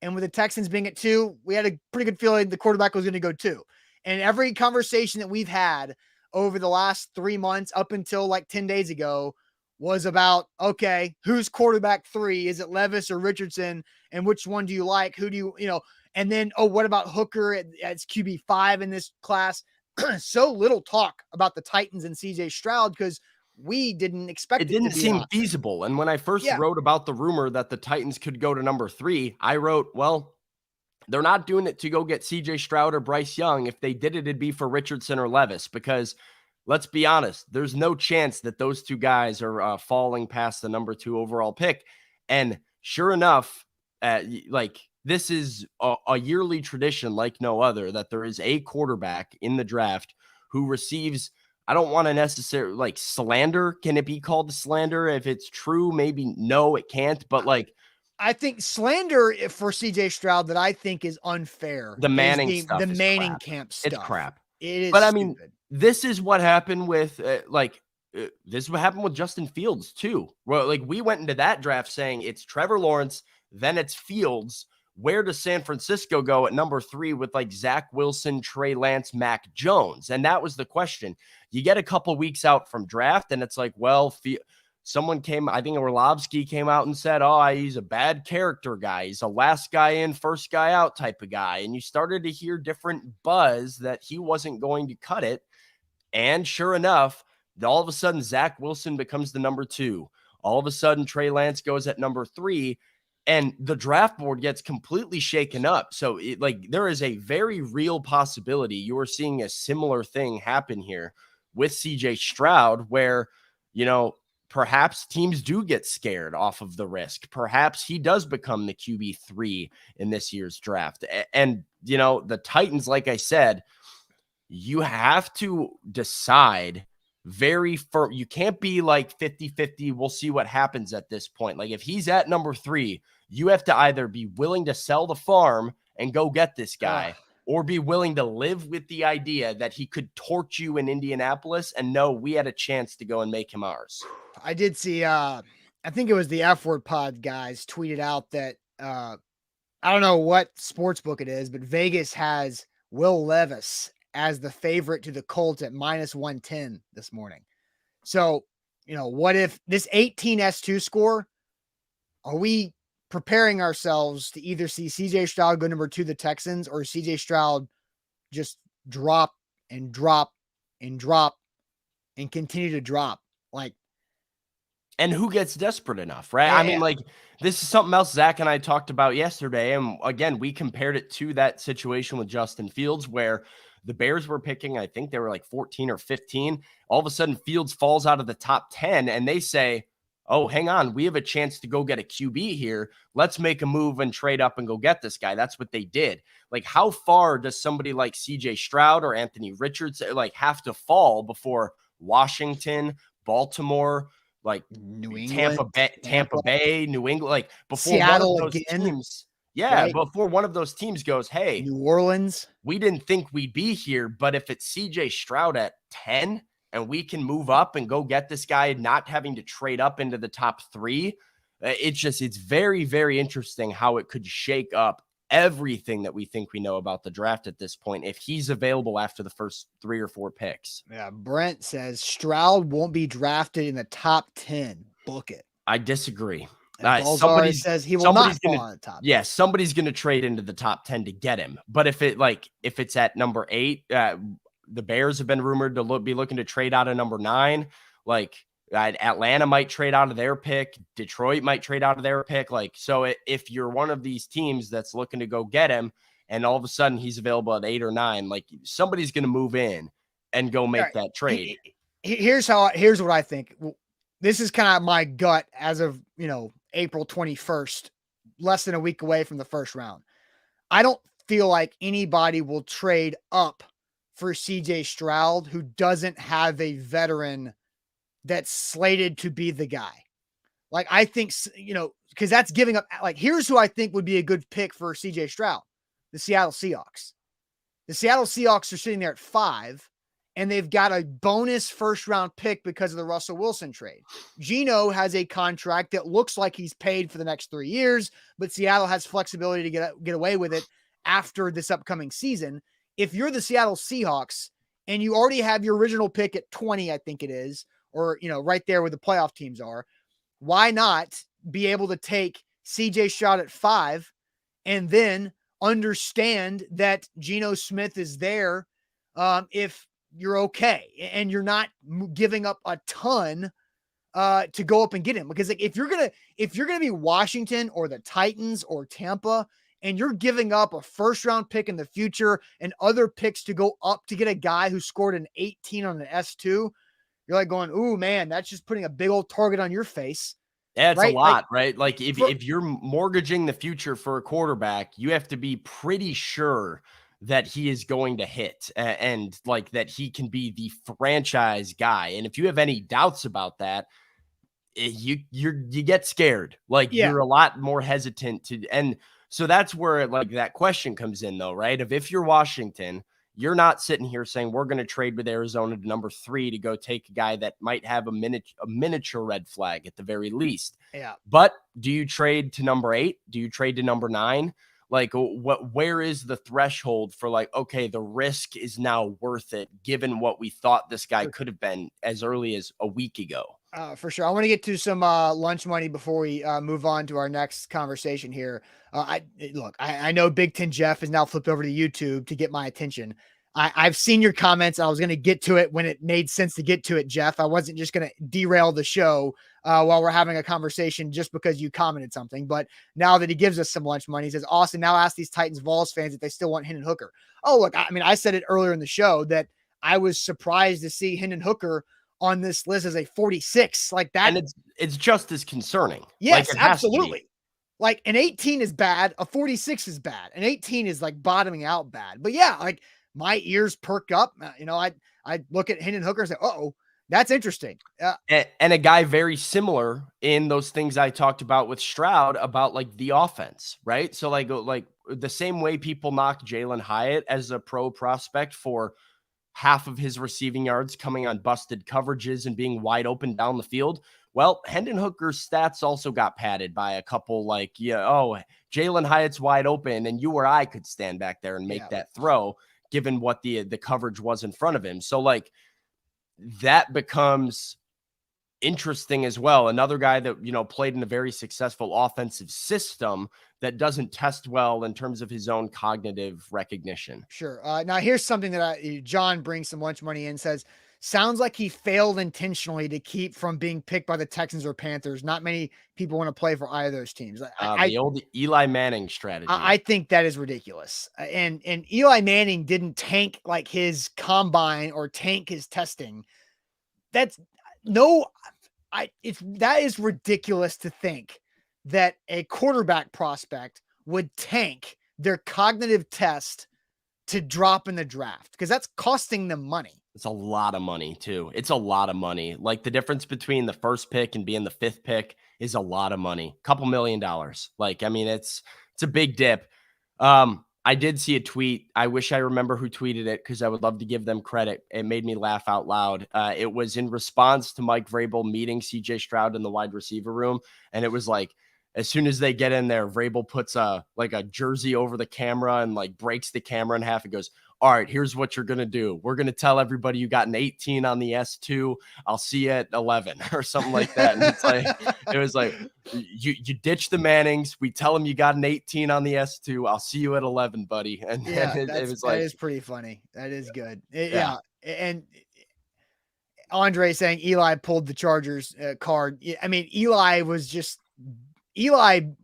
Speaker 1: And with the Texans being at 2, we had a pretty good feeling the quarterback was going to go 2. And every conversation that we've had over the last 3 months up until 10 days ago was about, okay, who's quarterback 3? Is it Levis or Richardson? And which one do you like? Who do you, and then, what about Hooker as QB 5 in this class? So little talk about the Titans and CJ Stroud because we didn't expect
Speaker 2: it didn't
Speaker 1: to be
Speaker 2: seem feasible. And when I first wrote about the rumor that the Titans could go to number 3, I wrote, well, they're not doing it to go get CJ Stroud or Bryce Young. If they did it, it'd be for Richardson or Levis, because let's be honest, there's no chance that those 2 guys are falling past the number 2 overall pick. And sure enough, Like this is a yearly tradition like no other, that there is a quarterback in the draft who receives, I don't want to necessarily like slander. Can it be called slander? If it's true, maybe no, it can't. But like,
Speaker 1: I think slander for CJ Stroud that I think is unfair
Speaker 2: the
Speaker 1: is
Speaker 2: Manning
Speaker 1: the
Speaker 2: stuff is
Speaker 1: Manning
Speaker 2: crap.
Speaker 1: camp
Speaker 2: It's
Speaker 1: stuff.
Speaker 2: crap.
Speaker 1: It is
Speaker 2: But I mean,
Speaker 1: stupid.
Speaker 2: this is what happened with this is what happened with Justin Fields too. Well, like we went into that draft saying it's Trevor Lawrence, then it's Fields. Where does San Francisco go at number 3 with like Zach Wilson, Trey Lance, Mac Jones? And that was the question. You get a couple weeks out from draft, and it's like, well, someone came, I think Orlovsky came out and said, oh, he's a bad character guy. He's a last guy in, first guy out type of guy. And you started to hear different buzz that he wasn't going to cut it. And sure enough, all of a sudden, Zach Wilson becomes the number 2. All of a sudden, Trey Lance goes at number 3. And the draft board gets completely shaken up. So there is a very real possibility you are seeing a similar thing happen here with CJ Stroud, where, perhaps teams do get scared off of the risk. Perhaps he does become the QB3 in this year's draft. And, the Titans, like I said, you have to decide very firm. You can't be like 50-50. We'll see what happens at this point. Like if he's at number 3, you have to either be willing to sell the farm and go get this guy, or be willing to live with the idea that he could torch you in Indianapolis and know we had a chance to go and make him ours.
Speaker 1: I did see, I think it was the F Word Pod guys tweeted out that, I don't know what sports book it is, but Vegas has Will Levis as the favorite to the Colts at -110 this morning. So, what if this 18 S2 score, are we preparing ourselves to either see CJ Stroud go number 2 the Texans, or CJ Stroud just drop and drop and drop and continue to drop? Like,
Speaker 2: and who gets desperate enough, right? I mean, like, this is something else Zach and I talked about yesterday. And again, we compared it to that situation with Justin Fields, where the Bears were picking, I think they were like 14 or 15. All of a sudden, Fields falls out of the top 10, and they say, oh, hang on, we have a chance to go get a QB here. Let's make a move and trade up and go get this guy. That's what they did. Like, how far does somebody like CJ Stroud or Anthony Richards have to fall before Washington, Baltimore, like
Speaker 1: New England,
Speaker 2: Tampa Bay, New England, like before
Speaker 1: Seattle
Speaker 2: one of those
Speaker 1: again,
Speaker 2: teams, right? Before one of those teams goes, hey,
Speaker 1: New Orleans,
Speaker 2: we didn't think we'd be here, but if it's CJ Stroud at 10 and we can move up and go get this guy, not having to trade up into the top 3, it's very, very interesting how it could shake up everything that we think we know about the draft at this point if he's available after the first 3 or 4 picks.
Speaker 1: Yeah, Brent says Stroud won't be drafted in the top 10. Book it.
Speaker 2: I disagree.
Speaker 1: Somebody says he will not fall on the top.
Speaker 2: Yeah, somebody's going to trade into the top 10 to get him. But if it's at number 8, the Bears have been rumored to be looking to trade out of number 9. Like Atlanta might trade out of their pick. Detroit might trade out of their pick. Like, so if you're one of these teams that's looking to go get him and all of a sudden he's available at 8 or 9, like somebody's going to move in and go make that trade.
Speaker 1: Here's what I think. This is kind of my gut as of, April 21st, less than a week away from the first round. I don't feel like anybody will trade up for CJ Stroud who doesn't have a veteran that's slated to be the guy. Like, I think, because that's giving up. Like, here's who I think would be a good pick for CJ Stroud: the Seattle Seahawks. The Seattle Seahawks are sitting there at 5, and they've got a bonus first-round pick because of the Russell Wilson trade. Geno has a contract that looks like he's paid for the next 3 years, but Seattle has flexibility to get away with it after this upcoming season. If you're the Seattle Seahawks and you already have your original pick at 20, I think it is, or, right there where the playoff teams are, why not be able to take CJ Stroud at 5 and then understand that Geno Smith is there if you're okay and you're not giving up a ton to go up and get him? Because like, if you're gonna be Washington or the Titans or Tampa, and you're giving up a first round pick in the future and other picks to go up to get a guy who scored an 18 on an S2, you're like going, ooh, man, that's just putting a big old target on your face.
Speaker 2: Yeah, it's a
Speaker 1: right? Like
Speaker 2: lot, right? Like
Speaker 1: for
Speaker 2: if you're mortgaging the future for a quarterback, you have to be pretty sure that he is going to hit and like that he can be the franchise guy. And if you have any doubts about that, you get scared. Like
Speaker 1: yeah,
Speaker 2: you're a lot more hesitant to, and so that's where like that question comes in though, right? If you're Washington, you're not sitting here saying we're going to trade with Arizona to number 3 to go take a guy that might have a miniature red flag at the very least.
Speaker 1: yeah.
Speaker 2: But do you trade to number 8? Do you trade to number 9? Like where is the threshold for like, okay, the risk is now worth it given what we thought this guy could have been as early as a week ago?
Speaker 1: For sure. I want to get to some lunch money before we move on to our next conversation here. I know Big Ten Jeff has now flipped over to YouTube to get my attention. I've seen your comments. I was going to get to it when it made sense to get to it, Jeff. I wasn't just going to derail the show while we're having a conversation just because you commented something. But now that he gives us some lunch money, he says, Austin, now ask these Titans Vols fans if they still want Hendon Hooker. Oh, look, I mean, I said it earlier in the show that I was surprised to see Hendon Hooker on this list as a 46 like that.
Speaker 2: And it's just as concerning.
Speaker 1: Yes,
Speaker 2: Like it has to be.
Speaker 1: absolutely. Like an 18 is bad. A 46 is bad. An 18 is like bottoming out bad. But yeah, like my ears perk up. I look at Hendon Hooker and say, oh, that's interesting.
Speaker 2: And a guy very similar in those things I talked about with Stroud about like the offense, right? So like the same way people knock Jalen Hyatt as a pro prospect for half of his receiving yards coming on busted coverages and being wide open down the field. Well, Hendon Hooker's stats also got padded by a couple like, Jalen Hyatt's wide open and you or I could stand back there and make that throw given what the coverage was in front of him. So like that becomes interesting as well. Another guy that, played in a very successful offensive system that doesn't test well in terms of his own cognitive recognition.
Speaker 1: Sure. Now here's something that John brings some lunch money in, says, sounds like he failed intentionally to keep from being picked by the Texans or Panthers. Not many people want to play for either of those teams.
Speaker 2: The old Eli Manning strategy.
Speaker 1: I think that is ridiculous. And Eli Manning didn't tank like his combine or tank his testing. That is ridiculous to think that a quarterback prospect would tank their cognitive test to drop in the draft because that's costing them money.
Speaker 2: It's a lot of money too. It's a lot of money. Like the difference between the first pick and being the 5th pick is a lot of money. $2 million. Like, I mean, it's a big dip. I did see a tweet. I wish I remember who tweeted it because I would love to give them credit. It made me laugh out loud. It was in response to Mike Vrabel meeting CJ Stroud in the wide receiver room. And it was like, as soon as they get in there, Vrabel puts a jersey over the camera and like breaks the camera in half. It goes, all right, here's what you're going to do. We're going to tell everybody you got an 18 on the S2. I'll see you at 11 or something like that. And it's like, it was like, you ditch the Mannings. We tell them you got an 18 on the S2. I'll see you at 11, buddy. And
Speaker 1: yeah,
Speaker 2: it was like,
Speaker 1: that is pretty funny. That is good. Yeah. And Andre saying Eli pulled the Chargers card. I mean, Eli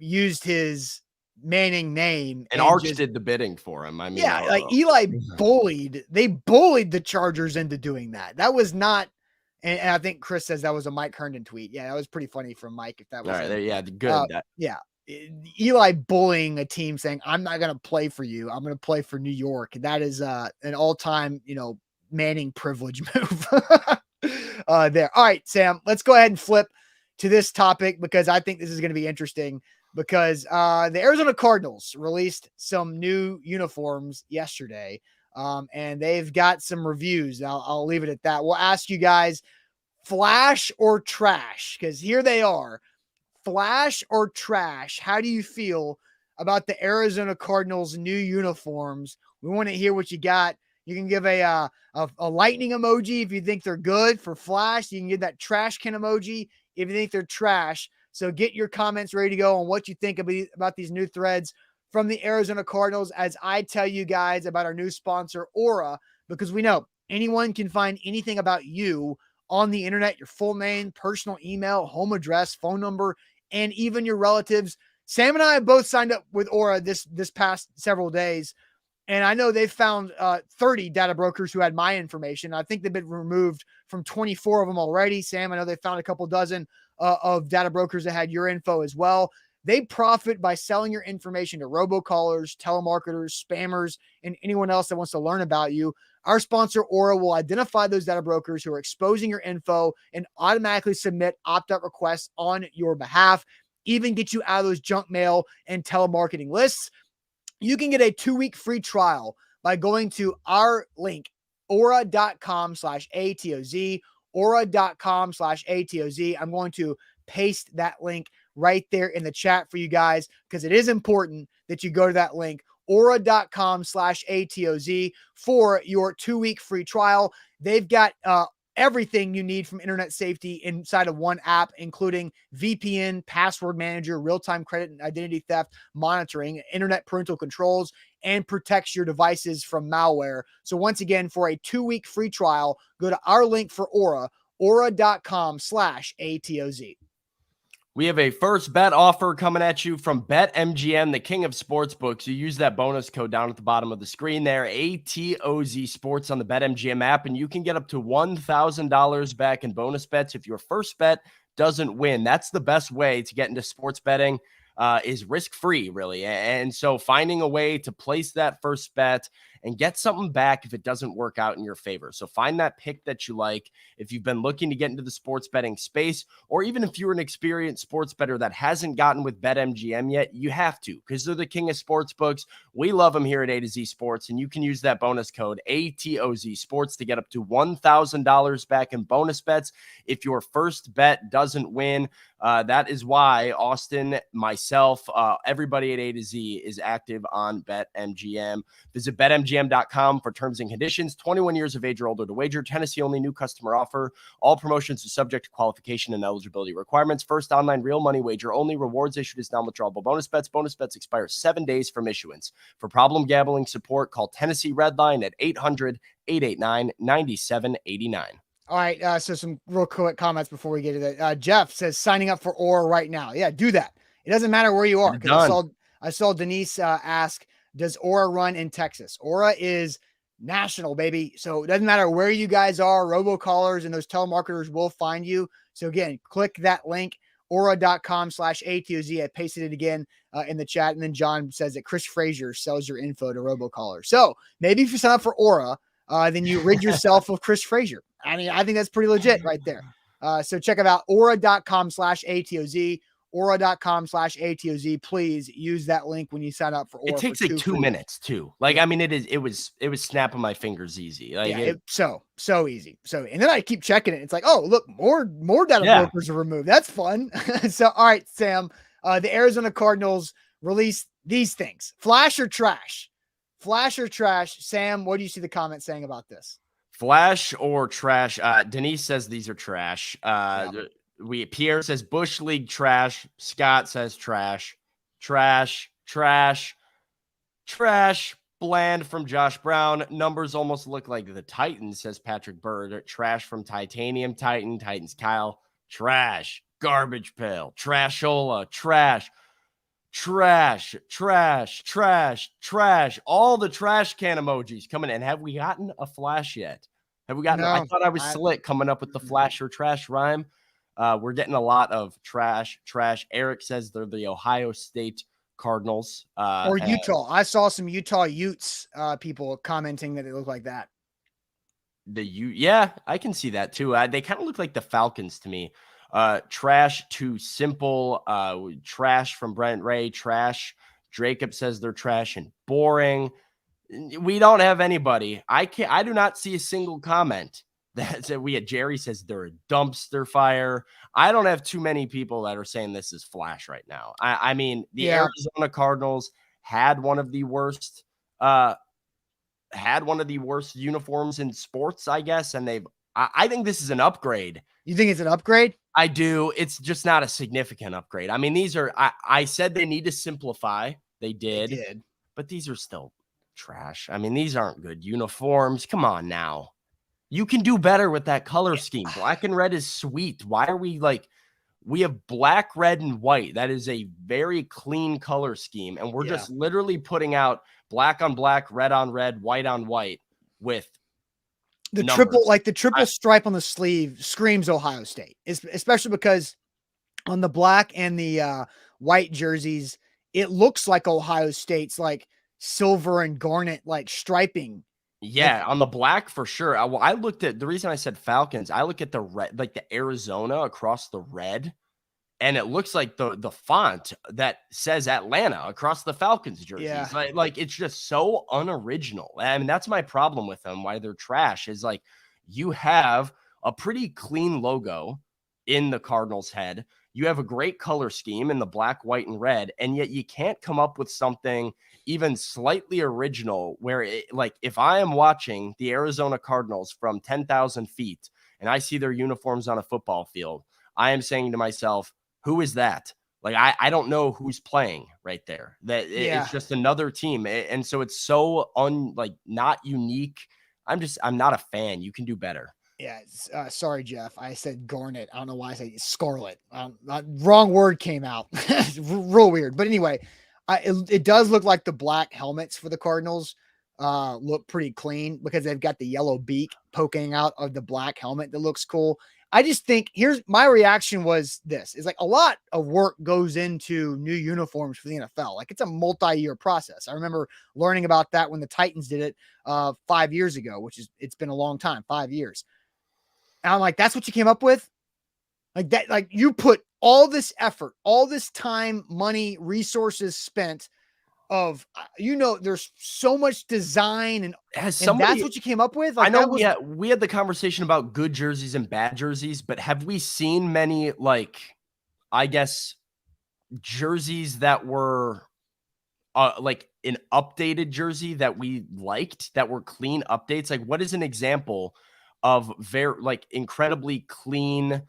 Speaker 1: used his Manning name
Speaker 2: and Arch did the bidding for him. I mean,
Speaker 1: Eli bullied the Chargers into doing that. That was not, and I think Chris says that was a Mike Herndon tweet. Yeah, that was pretty funny from Mike. If that was
Speaker 2: all right, yeah, good.
Speaker 1: Eli bullying a team saying, I'm not going to play for you. I'm going to play for New York. That is an all-time, Manning privilege move there. All right, Sam, let's go ahead and flip to this topic because I think this is going to be interesting because the Arizona Cardinals released some new uniforms yesterday and they've got some reviews. I'll leave it at that. We'll ask you guys flash or trash because here they are. Flash or trash? How do you feel about the Arizona Cardinals new uniforms? We want to hear what you got. You can give a lightning emoji if you think they're good for flash. You can give that trash can emoji if you think they're trash. So get your comments ready to go on what you think about these new threads from the Arizona Cardinals as I tell you guys about our new sponsor, Aura, because we know anyone can find anything about you on the internet, your full name, personal email, home address, phone number, and even your relatives. Sam and I have both signed up with Aura this past several days. And I know they've found 30 data brokers who had my information. I think they've been removed from 24 of them already. Sam, I know they found a couple dozen of data brokers that had your info as well. They profit by selling your information to robocallers, telemarketers, spammers, and anyone else that wants to learn about you. Our sponsor, Aura, will identify those data brokers who are exposing your info and automatically submit opt-out requests on your behalf, even get you out of those junk mail and telemarketing lists. You can get a 2-week free trial by going to our link, aura.com/ATOZ, aura.com/ATOZ. I'm going to paste that link right there in the chat for you guys because it is important that you go to that link, aura.com/ATOZ, for your 2-week free trial. They've got everything you need from internet safety inside of one app, including VPN, password manager, real-time credit and identity theft monitoring, internet parental controls, and protects your devices from malware. So once again, for a 2-week free trial, go to our link for Aura, aura.com/ATOZ.
Speaker 2: We have a first bet offer coming at you from BetMGM, the king of sportsbooks. You use that bonus code down at the bottom of the screen there, ATOZ Sports, on the BetMGM app, and you can get up to $1,000 back in bonus bets if your first bet doesn't win. That's the best way to get into sports betting, is risk-free, really. And so finding a way to place that first bet and get something back if it doesn't work out in your favor. So find that pick that you like. If you've been looking to get into the sports betting space, or even if you're an experienced sports bettor that hasn't gotten with BetMGM yet, you have to, because they're the king of sports books. We love them here at A to Z Sports, and you can use that bonus code ATOZ Sports to get up to $1,000 back in bonus bets if your first bet doesn't win. That is why Austin, myself, everybody at A to Z is active on BetMGM. Visit BetMGM.com for terms and conditions. 21 years of age or older to wager. Tennessee only, new customer offer. All promotions are subject to qualification and eligibility requirements. First online real money wager only. Rewards issued as non-withdrawable bonus bets. Bonus bets expire 7 days from issuance. For problem gambling support, call Tennessee Redline at 800-889-9789.
Speaker 1: All right, so some real quick comments before we get to that. Jeff says signing up for Aura right now. Yeah, do that. It doesn't matter where you are, because I saw Denise ask, does Aura run in Texas? Aura is national, baby. So it doesn't matter where you guys are. Robocallers and those telemarketers will find you. So again, click that link, aura.com/ATOZ. I pasted it again in the chat. And then John says that Chris Frazier sells your info to robocallers. So maybe if you sign up for Aura, then you rid yourself of Chris Frazier. I mean, I think that's pretty legit right there. So check it out, aura.com/ATOZ, aura.com/ATOZ. Please use that link when you sign up for Aura.
Speaker 2: It takes like 2 minutes too. Like, I mean, it was snapping my fingers easy. Like,
Speaker 1: yeah, so easy. So, and then I keep checking it. It's like, oh, look, more data brokers are removed. That's fun. So, all right, Sam, the Arizona Cardinals released these things. Flash or trash? Flash or trash? Sam, what do you see the comments saying about this?
Speaker 2: Flash or trash? Denise says these are trash. Pierre says Bush League trash. Scott says trash. Bland from Josh Brown. Numbers almost look like the Titans, says Patrick Bird. Trash from Titanium Titan. Titans Kyle. Trash. Garbage pail. Trashola. Trash. All the trash can emojis coming in. Have we gotten a flash yet? Have we gotten? No, I thought I was slick coming up with the flash or trash rhyme. We're getting a lot of trash. Eric says they're the Ohio State Cardinals.
Speaker 1: Or Utah. I saw some Utah Utes people commenting that it looked like that.
Speaker 2: Yeah, I can see that too. They kind of look like the Falcons to me. Trash too simple. Trash from Brent Ray. Trash. Jacob says they're trash and boring. We don't have anybody. I do not see a single comment that said Jerry says they're a dumpster fire. I don't have too many people that are saying this is flash right now. I mean, the Arizona Cardinals had one of the worst uniforms in sports, I guess, and I think this is an upgrade.
Speaker 1: You think it's an upgrade?
Speaker 2: I do. It's just not a significant upgrade. I mean, these are, I said they need to simplify. They did. But these are still trash. I mean, these aren't good uniforms. Come on now. You can do better with that color scheme. Black and red is sweet. Why are we we have black, red, and white. That is a very clean color scheme. And we're just literally putting out black on black, red on red, white on white with
Speaker 1: the numbers. Triple stripe on the sleeve screams Ohio State, especially because on the black and the white jerseys, it looks like Ohio State's like silver and garnet like striping.
Speaker 2: Yeah, on the black for sure. I looked at the reason I said Falcons. I look at the red, like the Arizona across the red, and it looks like the font that says Atlanta across the Falcons
Speaker 1: Yeah.
Speaker 2: jerseys. Like it's just so unoriginal. I mean, that's my problem with them. Why they're trash is like you have a pretty clean logo in the Cardinals' head. You have a great color scheme in the black, white, and red, and yet you can't come up with something even slightly original where like if I am watching the Arizona Cardinals from 10,000 feet and I see their uniforms on a football field, I am saying to myself, who is that? Like, I don't know who's playing right there. That it's just another team. And so it's so not unique. I'm not a fan. You can do better.
Speaker 1: Yeah, sorry, Jeff. I said garnet. I don't know why I said scarlet. Wrong word came out. Real weird. But anyway, it does look like the black helmets for the Cardinals look pretty clean because they've got the yellow beak poking out of the black helmet. That looks cool. I just think here's my reaction was this is like a lot of work goes into new uniforms for the NFL. Like it's a multi-year process. I remember learning about that when the Titans did it 5 years ago, it's been a long time, 5 years. And I'm like, that's what you came up with? Like that, like you put all this effort, all this time, money, resources spent of, there's so much design and that's what you came up with? Like
Speaker 2: I know we had the conversation about good jerseys and bad jerseys, but have we seen many, like, I guess, jerseys that were like an updated jersey that we liked, that were clean updates? Like, what is an example of very like incredibly clean,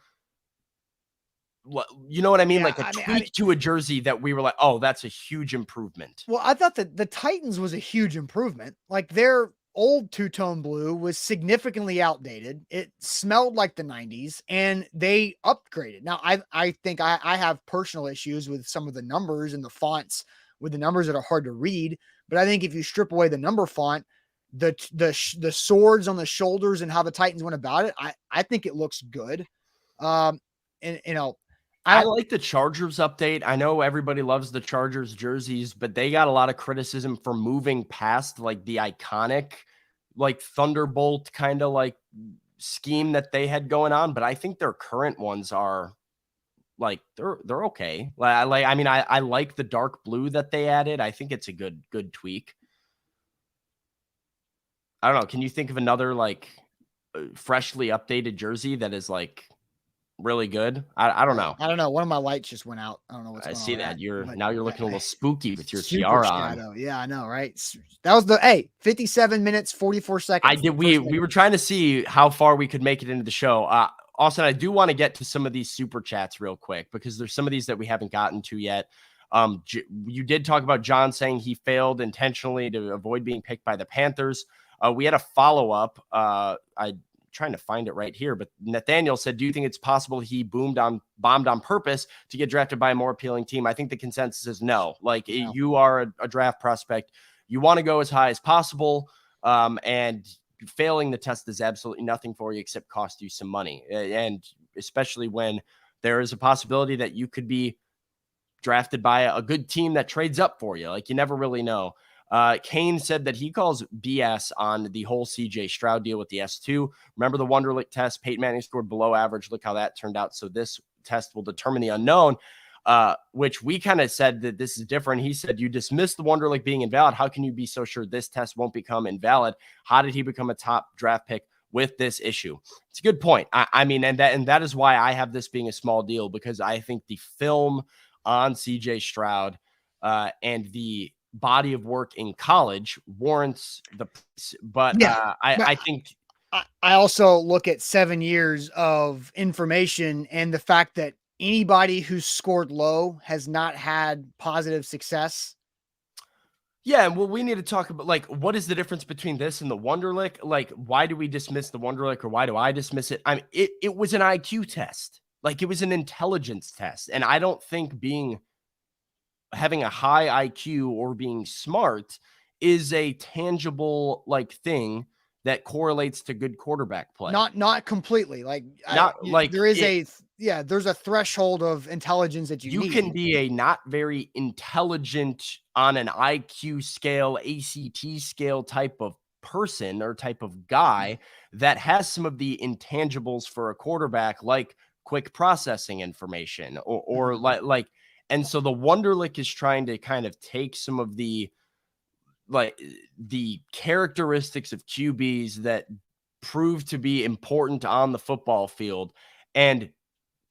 Speaker 2: you know what I mean? Like a tweak to a jersey that we were like, oh, that's a huge improvement.
Speaker 1: Well, I thought that the Titans was a huge improvement. Like their old two-tone blue was significantly outdated. It smelled like the 90s and they upgraded. Now, I think I have personal issues with some of the numbers and the fonts with the numbers that are hard to read. But I think if you strip away the number font, the swords on the shoulders and how the Titans went about it, I think it looks good. And
Speaker 2: I like the Chargers update. I know everybody loves the Chargers jerseys, but they got a lot of criticism for moving past like the iconic, like Thunderbolt kind of like scheme that they had going on. But I think their current ones are like they're okay. I like the dark blue that they added. I think it's a good tweak. I don't know. Can you think of another like freshly updated jersey that is like really good? I don't know.
Speaker 1: I don't know. One of my lights just went out. I don't know what's going on.
Speaker 2: I see that. Now you're looking a little spooky with your
Speaker 1: Super
Speaker 2: tiara
Speaker 1: shadow.
Speaker 2: on.
Speaker 1: Yeah, I know, right? That was 57 minutes, 44 seconds.
Speaker 2: We were trying to see how far we could make it into the show. Austin, I do want to get to some of these super chats real quick because there's some of these that we haven't gotten to yet. You did talk about John saying he failed intentionally to avoid being picked by the Panthers. We had a follow-up. I'm trying to find it right here, but Nathaniel said, do you think it's possible he bombed on purpose to get drafted by a more appealing team? I think the consensus is no. Like no. You are a draft prospect. You want to go as high as possible. And failing the test is absolutely nothing for you except cost you some money. And especially when there is a possibility that you could be drafted by a good team that trades up for you. Like you never really know. Kane said that he calls BS on the whole CJ Stroud deal with the S2. Remember the Wonderlic test? Peyton Manning scored below average. Look how that turned out. So this test will determine the unknown, which we kind of said that this is different. He said, you dismissed the Wonderlic being invalid. How can you be so sure this test won't become invalid? How did he become a top draft pick with this issue? It's a good point. I mean, and that is why I have this being a small deal, because I think the film on CJ Stroud and the body of work in college warrants the price. But yeah, I think
Speaker 1: I also look at 7 years of information and the fact that anybody who's scored low has not had positive success.
Speaker 2: Yeah, well, we need to talk about, like, what is the difference between this and the Wonderlic? Like, why do we dismiss the Wonderlic, or why do I dismiss it? I mean, it was an IQ test. Like, it was an intelligence test. And I don't think having a high IQ or being smart is a tangible like thing that correlates to good quarterback play.
Speaker 1: Not completely. Like,
Speaker 2: Not like
Speaker 1: there is there's a threshold of intelligence that you need.
Speaker 2: can be a not very intelligent on an IQ scale, ACT scale type of person or type of guy that has some of the intangibles for a quarterback, like quick processing information or like, and so the Wonderlic is trying to kind of take some of the characteristics of QBs that prove to be important on the football field. And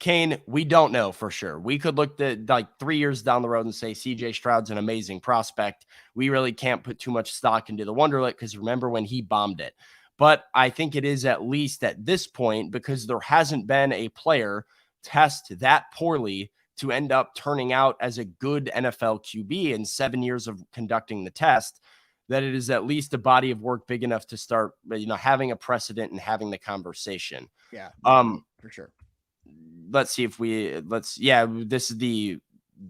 Speaker 2: Kane, we don't know for sure. We could look at like 3 years down the road and say CJ Stroud's an amazing prospect. We really can't put too much stock into the Wonderlic because remember when he bombed it. But I think it is at least at this point, because there hasn't been a player test that poorly to end up turning out as a good NFL QB in 7 years of conducting the test, that it is at least a body of work big enough to start, having a precedent and having the conversation.
Speaker 1: Yeah, for sure.
Speaker 2: Let's see if this is the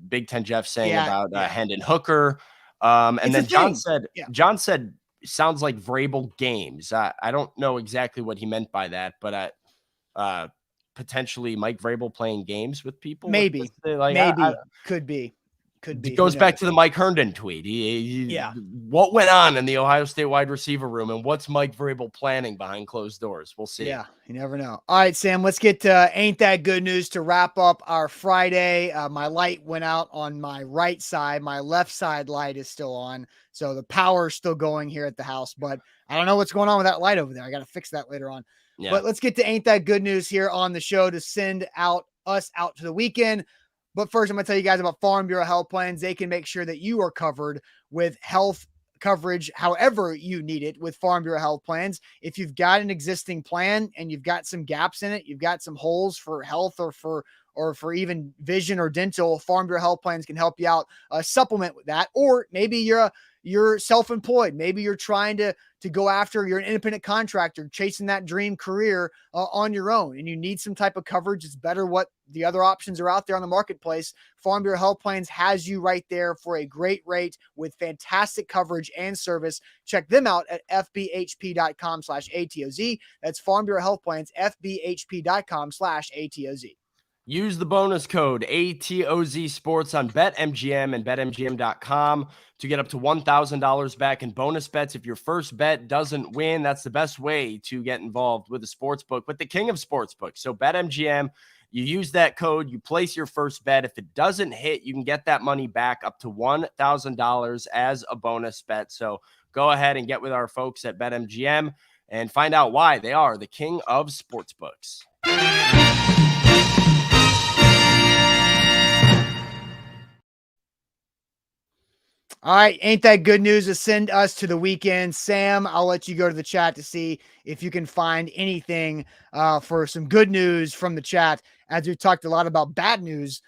Speaker 2: Big Ten Jeff saying about Hendon Hooker. And then John said, sounds like Vrabel games. I don't know exactly what he meant by that, but potentially Mike Vrabel playing games with people.
Speaker 1: Maybe could be.
Speaker 2: It goes back to the Mike Herndon tweet. What went on in the Ohio State wide receiver room, and what's Mike Vrabel planning behind closed doors? We'll see.
Speaker 1: Yeah, you never know. All right, Sam, let's get to Ain't That Good News to wrap up our Friday. My light went out on my right side. My left side light is still on, so the power's still going here at the house, but I don't know what's going on with that light over there. I got to fix that later on. Yeah. But let's get to Ain't That Good News here on the show to send us out to the weekend. But first, I'm going to tell you guys about Farm Bureau Health Plans. They can make sure that you are covered with health coverage however you need it with Farm Bureau Health Plans. If you've got an existing plan and you've got some gaps in it, you've got some holes for health or for even vision or dental, Farm Bureau Health Plans can help you out, supplement with that. Or maybe you're self-employed. Maybe you're trying to go after, you're an independent contractor chasing that dream career on your own, and you need some type of coverage. It's better what the other options are out there on the marketplace. Farm Bureau Health Plans has you right there for a great rate with fantastic coverage and service. Check them out at fbhp.com/ATOZ. That's Farm Bureau Health Plans, fbhp.com/ATOZ.
Speaker 2: Use the bonus code ATOZ Sports on BetMGM and BetMGM.com to get up to $1,000 back in bonus bets. If your first bet doesn't win, that's the best way to get involved with the sportsbook, with the king of sportsbooks. So BetMGM, you use that code, you place your first bet. If it doesn't hit, you can get that money back up to $1,000 as a bonus bet. So go ahead and get with our folks at BetMGM and find out why they are the king of sportsbooks.
Speaker 1: All right, ain't that good news to send us to the weekend? Sam, I'll let you go to the chat to see if you can find anything for some good news from the chat, as we talked a lot about bad news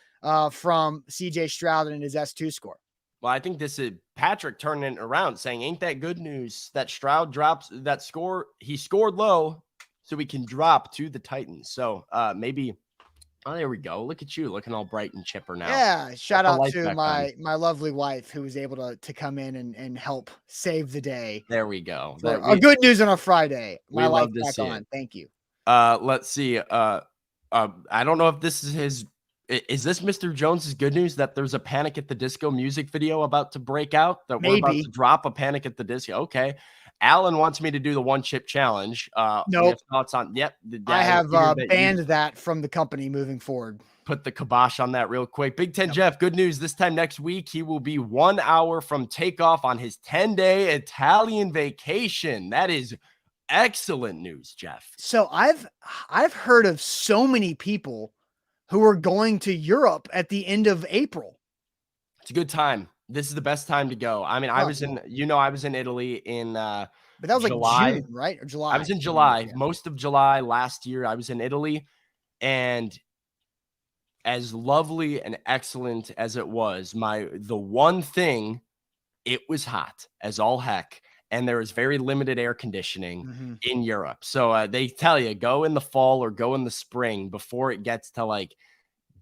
Speaker 1: from CJ Stroud and his S2 score.
Speaker 2: Well, I think this is Patrick turning it around, saying, ain't that good news that Stroud drops that score? He scored low, so we can drop to the Titans. So maybe... Oh, there we go. Look at you looking all bright and chipper now.
Speaker 1: Yeah. Shout out to my lovely wife who was able to come in and help save the day.
Speaker 2: There we go.
Speaker 1: Good news on a Friday. My life back on. Thank you.
Speaker 2: Let's see. I don't know if this is this Mr. Jones's good news that there's a Panic at the Disco music video about to break out, that we're about to drop a Panic at the Disco. Okay. Alan wants me to do the one chip challenge.
Speaker 1: Nope.
Speaker 2: Thoughts on? Yep.
Speaker 1: I have banned that from the company moving forward.
Speaker 2: Put the kibosh on that real quick. Big Ten Jeff, good news. This time next week, he will be 1 hour from takeoff on his 10-day Italian vacation. That is excellent news, Jeff.
Speaker 1: So I've heard of so many people who are going to Europe at the end of April.
Speaker 2: It's a good time. This is the best time to go. I mean, I was in Italy in
Speaker 1: but that was
Speaker 2: July,
Speaker 1: like June, right? Or July.
Speaker 2: I was in July. Yeah. Most of July last year, I was in Italy, and as lovely and excellent as it was, the one thing, it was hot as all heck, and there is very limited air conditioning in Europe. So they tell you, go in the fall or go in the spring before it gets to like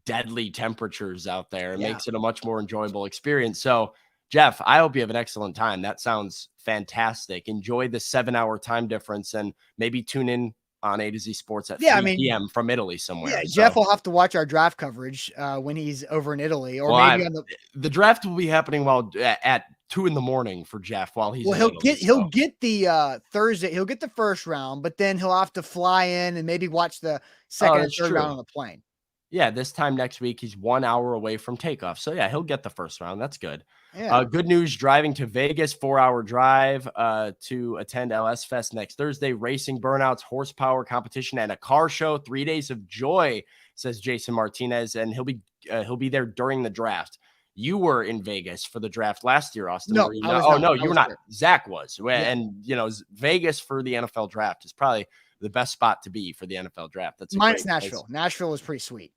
Speaker 2: deadly temperatures out there. It makes it a much more enjoyable experience. So Jeff, I hope you have an excellent time. That sounds fantastic. Enjoy the 7-hour time difference and maybe tune in on A to Z Sports at 3 p.m. from Italy somewhere.
Speaker 1: Yeah, Jeff will have to watch our draft coverage when he's over in Italy, or maybe on
Speaker 2: the draft will be happening while at 2 a.m. for Jeff while he's
Speaker 1: he'll get the Thursday, he'll get the first round, but then he'll have to fly in and maybe watch the second and third round on the plane.
Speaker 2: Yeah, this time next week, he's 1 hour away from takeoff. So, yeah, he'll get the first round. That's good.
Speaker 1: Yeah.
Speaker 2: Good news, driving to Vegas, 4-hour drive to attend LS Fest next Thursday. Racing burnouts, horsepower competition, and a car show. 3 days of joy, says Jason Martinez, and he'll be there during the draft. You were in Vegas for the draft last year, Austin.
Speaker 1: No,
Speaker 2: you
Speaker 1: were
Speaker 2: not.
Speaker 1: There.
Speaker 2: Zach was.
Speaker 1: Yeah.
Speaker 2: And, Vegas for the NFL draft is probably the best spot to be for the NFL draft. That's
Speaker 1: minus Nashville. Place. Nashville was pretty sweet.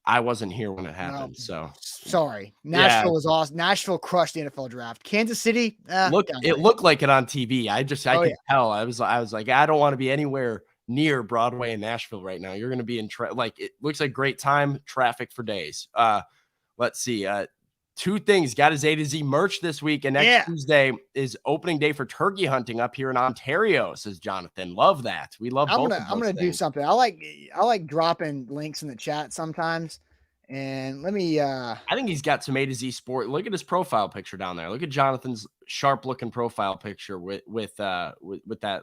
Speaker 2: I wasn't here when it happened, so
Speaker 1: sorry. Nashville was awesome. Nashville crushed the NFL draft. Kansas City,
Speaker 2: it looked like it on TV. I could tell. I was like, I don't want to be anywhere near Broadway in Nashville right now. You're going to be in it looks like great time, traffic for days. Let's see. Two things. Got his A to Z merch this week, and next Tuesday is opening day for turkey hunting up here in Ontario, says Jonathan. Love that. We love both.
Speaker 1: I'm gonna do something. I like dropping links in the chat sometimes. And let me
Speaker 2: I think he's got some A to Z sport. Look at his profile picture down there. Look at Jonathan's sharp looking profile picture with that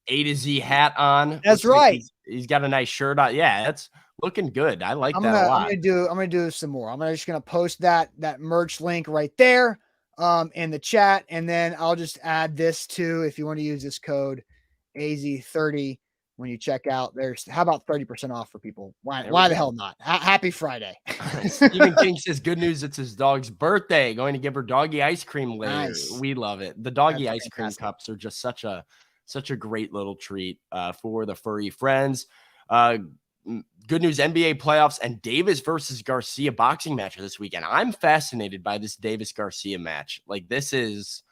Speaker 2: A to Z hat on.
Speaker 1: That's right.
Speaker 2: Like he's got a nice shirt on. Yeah, that's looking good. I like that a lot.
Speaker 1: I'm gonna do some more. I'm just gonna post that merch link right there in the chat, and then I'll just add this too if you want to use this code AZ30 when you check out. How about 30% off for people? Why the hell not? Happy Friday.
Speaker 2: Stephen King says good news. It's his dog's birthday. Going to give her doggy ice cream later. Nice. We love it. The doggy ice cream cups are just such a great little treat for the furry friends. Good news, NBA playoffs and Davis versus Garcia boxing match this weekend. I'm fascinated by this Davis-Garcia match. Like, this is,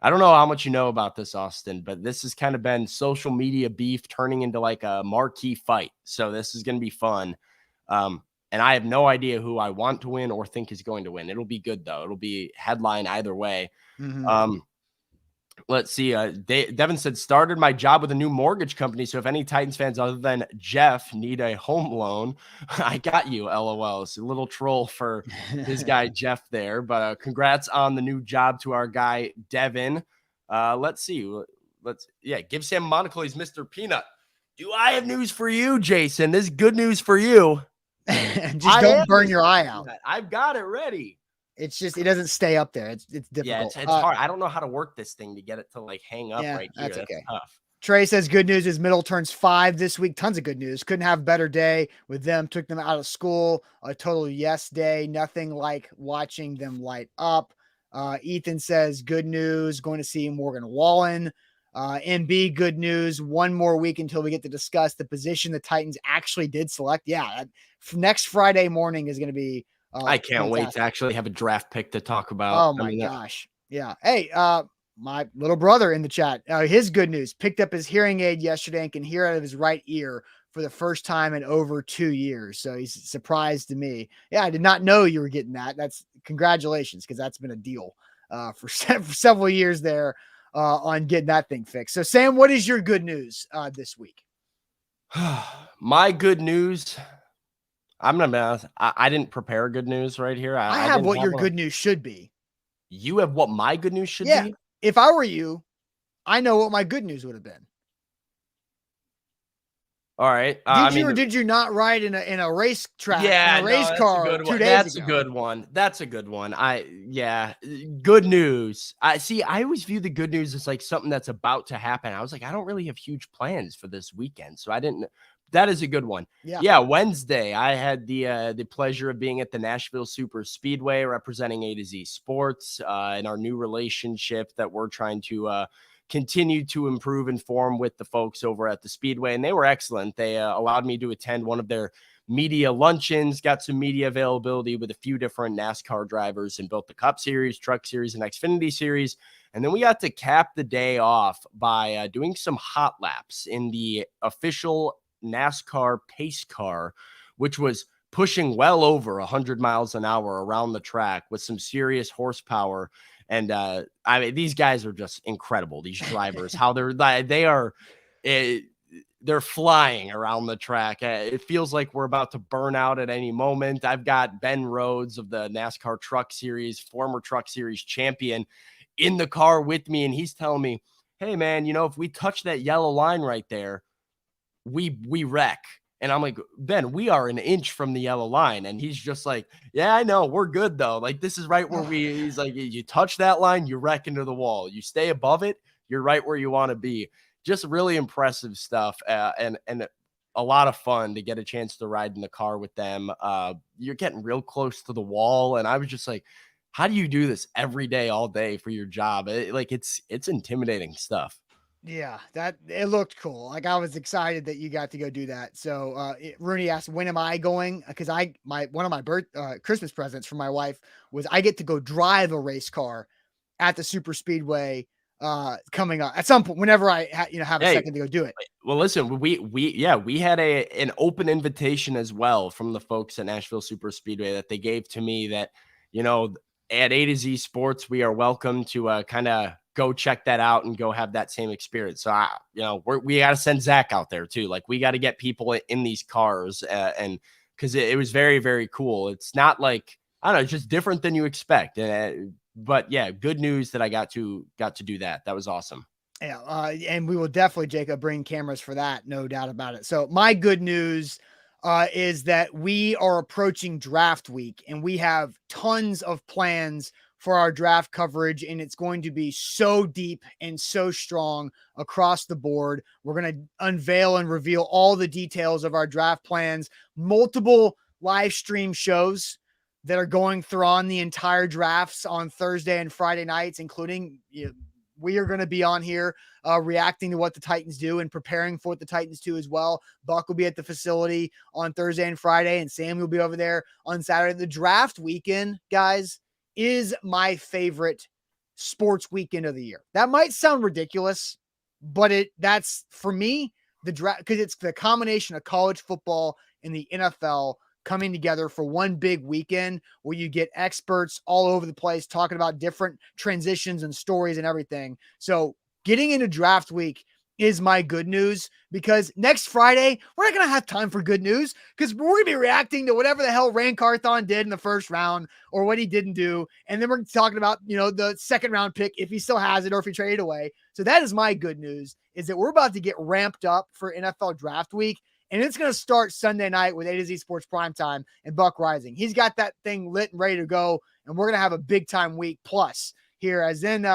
Speaker 2: I don't know how much you know about this, Austin, but this has kind of been social media beef turning into like a marquee fight. So this is going to be fun. And I have no idea who I want to win or think is going to win. It'll be good, though. It'll be headline either way. Mm-hmm. Let's see. Devin said, started my job with a new mortgage company. So if any Titans fans other than Jeff need a home loan, I got you. LOL. It's a little troll for this guy, Jeff there, but congrats on the new job to our guy, Devin. Let's see. Give Sam Monaco. He's Mr. Peanut. Do I have news for you, Jason? This is good news for you.
Speaker 1: Just don't burn your eye out.
Speaker 2: I've got it ready.
Speaker 1: It's just, it doesn't stay up there. It's difficult.
Speaker 2: Yeah, it's hard. I don't know how to work this thing to get it to like hang up right here.
Speaker 1: That's okay.
Speaker 2: Tough.
Speaker 1: Trey says good news is Middle turns 5 this week. Tons of good news. Couldn't have a better day with them. Took them out of school. A total yes day. Nothing like watching them light up. Ethan says good news. Going to see Morgan Wallen. MB, good news. One more week until we get to discuss the position the Titans actually did select. Yeah, next Friday morning is going to be
Speaker 2: I can't wait to actually have a draft pick to talk about.
Speaker 1: Oh my gosh. Yeah. Hey, my little brother in the chat, his good news, picked up his hearing aid yesterday and can hear out of his right ear for the first time in over 2 years. So he's surprised to me. Yeah. I did not know you were getting that. That's congratulations. Cause that's been a deal for several years there on getting that thing fixed. So Sam, what is your good news this week?
Speaker 2: My good news, I'm going to be honest, I didn't prepare good news right here.
Speaker 1: I have what your good news should be.
Speaker 2: You have what my good news should be?
Speaker 1: If I were you, I know what my good news would have been.
Speaker 2: All right.
Speaker 1: Did you not ride in a race track?
Speaker 2: Yeah,
Speaker 1: in a race car 2 days ago?
Speaker 2: That's a good one. That's a good one. Good news. I always view the good news as like something that's about to happen. I was like, I don't really have huge plans for this weekend, so I didn't. That is a good one. Yeah. Wednesday, I had the pleasure of being at the Nashville Super Speedway representing A to Z Sports in our new relationship that we're trying to continue to improve and form with the folks over at the Speedway. And they were excellent. They allowed me to attend one of their media luncheons, got some media availability with a few different NASCAR drivers and built the Cup Series, Truck Series, and Xfinity Series. And then we got to cap the day off by doing some hot laps in the official NASCAR pace car, which was pushing well over 100 miles an hour around the track with some serious horsepower. And I mean, these guys are just incredible. These drivers, how they're flying around the track. It feels like we're about to burn out at any moment. I've got Ben Rhodes of the NASCAR Truck Series, former Truck Series champion, in the car with me, and he's telling me, hey man, if we touch that yellow line right there, we wreck. And I'm like, Ben, we are an inch from the yellow line. And he's just like, yeah, I know, we're good though. Like, this is right where he's like, you touch that line, you wreck into the wall. You stay above it, you're right where you want to be. Just really impressive stuff. And a lot of fun to get a chance to ride in the car with them. You're getting real close to the wall. And I was just like, how do you do this every day, all day for your job? It's intimidating stuff.
Speaker 1: Yeah, that it looked cool. Like, I was excited that you got to go do that. So Rooney asked, when am I going? Because one of my Christmas presents from my wife was I get to go drive a race car at the super speedway coming up at some point, whenever I have a second to go do it.
Speaker 2: Well, listen, we had an open invitation as well from the folks at Nashville Super Speedway that they gave to me that, at A to Z Sports, we are welcome to kind of go check that out and go have that same experience. So, we got to send Zach out there too. Like, we got to get people in these cars and because it was very, very cool. It's not like, I don't know, it's just different than you expect. But yeah, good news that I got to do that. That was awesome.
Speaker 1: Yeah. And we will definitely, Jacob, bring cameras for that. No doubt about it. So my good news is that we are approaching draft week and we have tons of plans for our draft coverage, and it's going to be so deep and so strong across the board. We're going to unveil and reveal all the details of our draft plans, multiple live stream shows that are going through on the entire drafts on Thursday and Friday nights, including, we are going to be on here reacting to what the Titans do and preparing for what the Titans do as well. Buck will be at the facility on Thursday and Friday, and Sam will be over there on Saturday. The draft weekend, guys, is my favorite sports weekend of the year. That might sound ridiculous, but that's for me, the draft, because it's the combination of college football and the NFL coming together for one big weekend where you get experts all over the place talking about different transitions and stories and everything. So getting into draft week is my good news, because next Friday, we're not going to have time for good news because we're going to be reacting to whatever the hell Rand Carthon did in the first round or what he didn't do. And then we're talking about, the second round pick, if he still has it or if he traded away. So that is my good news, is that we're about to get ramped up for NFL draft week. And it's going to start Sunday night with A to Z Sports Primetime and Buck Rising. He's got that thing lit and ready to go. And we're going to have a big time week plus here, as in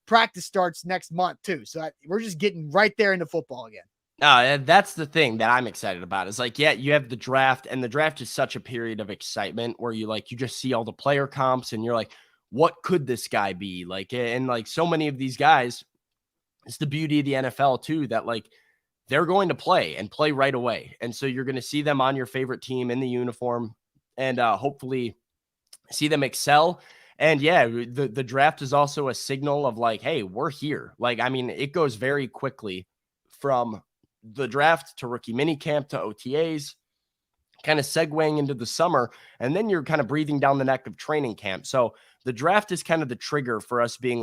Speaker 1: practice starts next month too. So we're just getting right there into football again.
Speaker 2: That's the thing that I'm excited about. Is like, yeah, you have the draft, and the draft is such a period of excitement where you just see all the player comps and you're like, what could this guy be like? And like so many of these guys, it's the beauty of the NFL too, that they're going to play right away. And so you're going to see them on your favorite team in the uniform and hopefully see them excel. And yeah, the draft is also a signal of hey, we're here. It goes very quickly from the draft to rookie minicamp to OTAs, kind of segueing into the summer. And then you're kind of breathing down the neck of training camp. So the draft is kind of the trigger for us being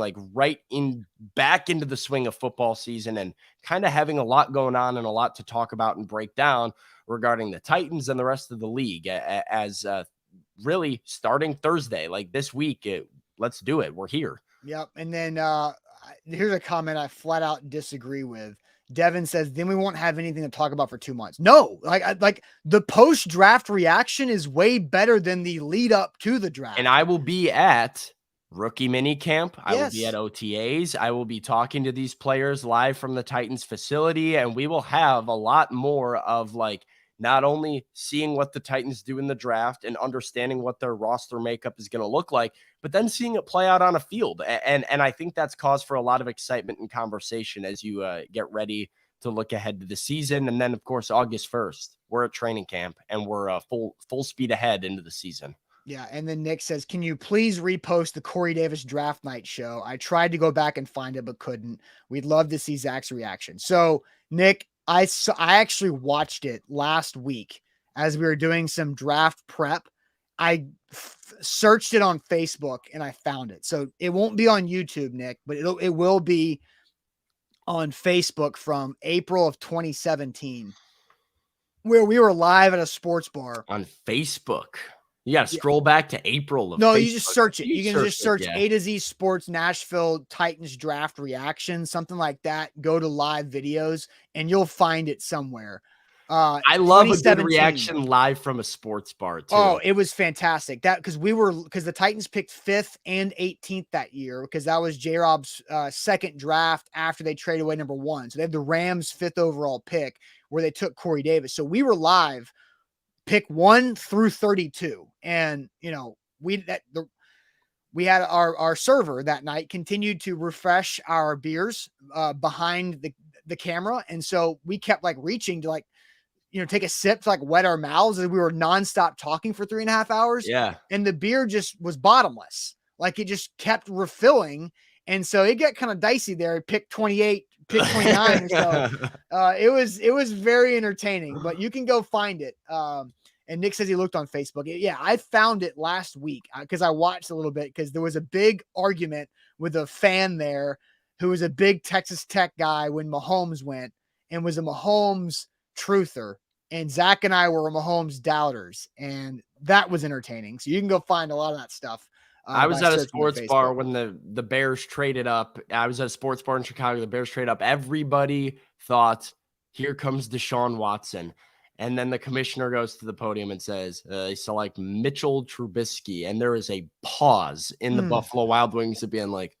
Speaker 2: back into the swing of football season and kind of having a lot going on and a lot to talk about and break down regarding the Titans and the rest of the league as really starting Thursday, this week. Let's do it. We're here.
Speaker 1: Yep. And then here's a comment I flat out disagree with. Devin says, then we won't have anything to talk about for 2 months. No, the post-draft reaction is way better than the lead up to the draft.
Speaker 2: And I will be at rookie minicamp. I will be at OTAs. I will be talking to these players live from the Titans facility, and we will have a lot more of not only seeing what the Titans do in the draft and understanding what their roster makeup is going to look like, but then seeing it play out on a field. And I think that's cause for a lot of excitement and conversation as you get ready to look ahead to the season. And then, of course, August 1st, we're at training camp and we're full speed ahead into the season.
Speaker 1: Yeah. And then Nick says, can you please repost the Corey Davis draft night show? I tried to go back and find it, but couldn't. We'd love to see Zach's reaction. So, Nick, I actually watched it last week as we were doing some draft prep. I searched it on Facebook and I found it. So it won't be on YouTube, Nick, but it will be on Facebook from April of 2017, where we were live at a sports bar.
Speaker 2: On Facebook. You got to scroll back to April of
Speaker 1: No,
Speaker 2: Facebook.
Speaker 1: you just search it. You can just search
Speaker 2: yeah.
Speaker 1: A to Z Sports Nashville Titans draft reaction, something like that. Go to live videos and you'll find it somewhere.
Speaker 2: I love a good reaction live from a sports bar too.
Speaker 1: Oh, it was fantastic. That because the Titans picked 5th and 18th that year, because that was J-Rob's second draft after they traded away number 1. So they have the Rams' 5th overall pick where they took Corey Davis. So we were live pick 1 through 32. And we had our server that night continued to refresh our beers behind the camera. And so we kept like reaching to take a sip to wet our mouths, as we were nonstop talking for 3.5 hours.
Speaker 2: Yeah. And
Speaker 1: the beer just was bottomless. Like it just kept refilling. And so it got kind of dicey there. Pick 28, pick 29 or so. It was very entertaining, but you can go find it. And Nick says he looked on Facebook. Yeah, I found it last week because I watched a little bit, because there was a big argument with a fan there who was a big Texas Tech guy when Mahomes went, and was a Mahomes truther. And Zach and I were Mahomes doubters, and that was entertaining. So you can go find a lot of that stuff.
Speaker 2: I was at a sports bar when the Bears traded up. I was at a sports bar in Chicago. The Bears traded up. Everybody thought, here comes Deshaun Watson. And then the commissioner goes to the podium and says, they select Mitchell Trubisky. And there is a pause in the Buffalo Wild Wings of being like,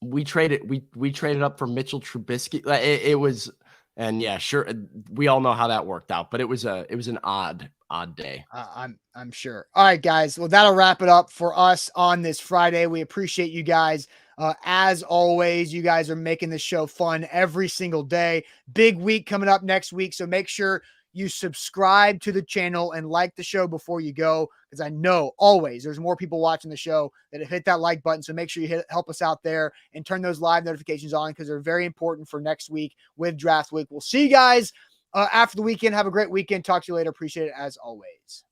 Speaker 2: we traded up for Mitchell Trubisky. It was, and yeah, sure, we all know how that worked out, but it was an odd day.
Speaker 1: I'm sure. All right, guys. Well, that'll wrap it up for us on this Friday. We appreciate you guys. As always, you guys are making this show fun every single day. Big week coming up next week. So make sure you subscribe to the channel and like the show before you go, because I know always there's more people watching the show that have hit that like button. So make sure you help us out there and turn those live notifications on, because they're very important for next week with Draft Week. We'll see you guys after the weekend. Have a great weekend. Talk to you later. Appreciate it as always.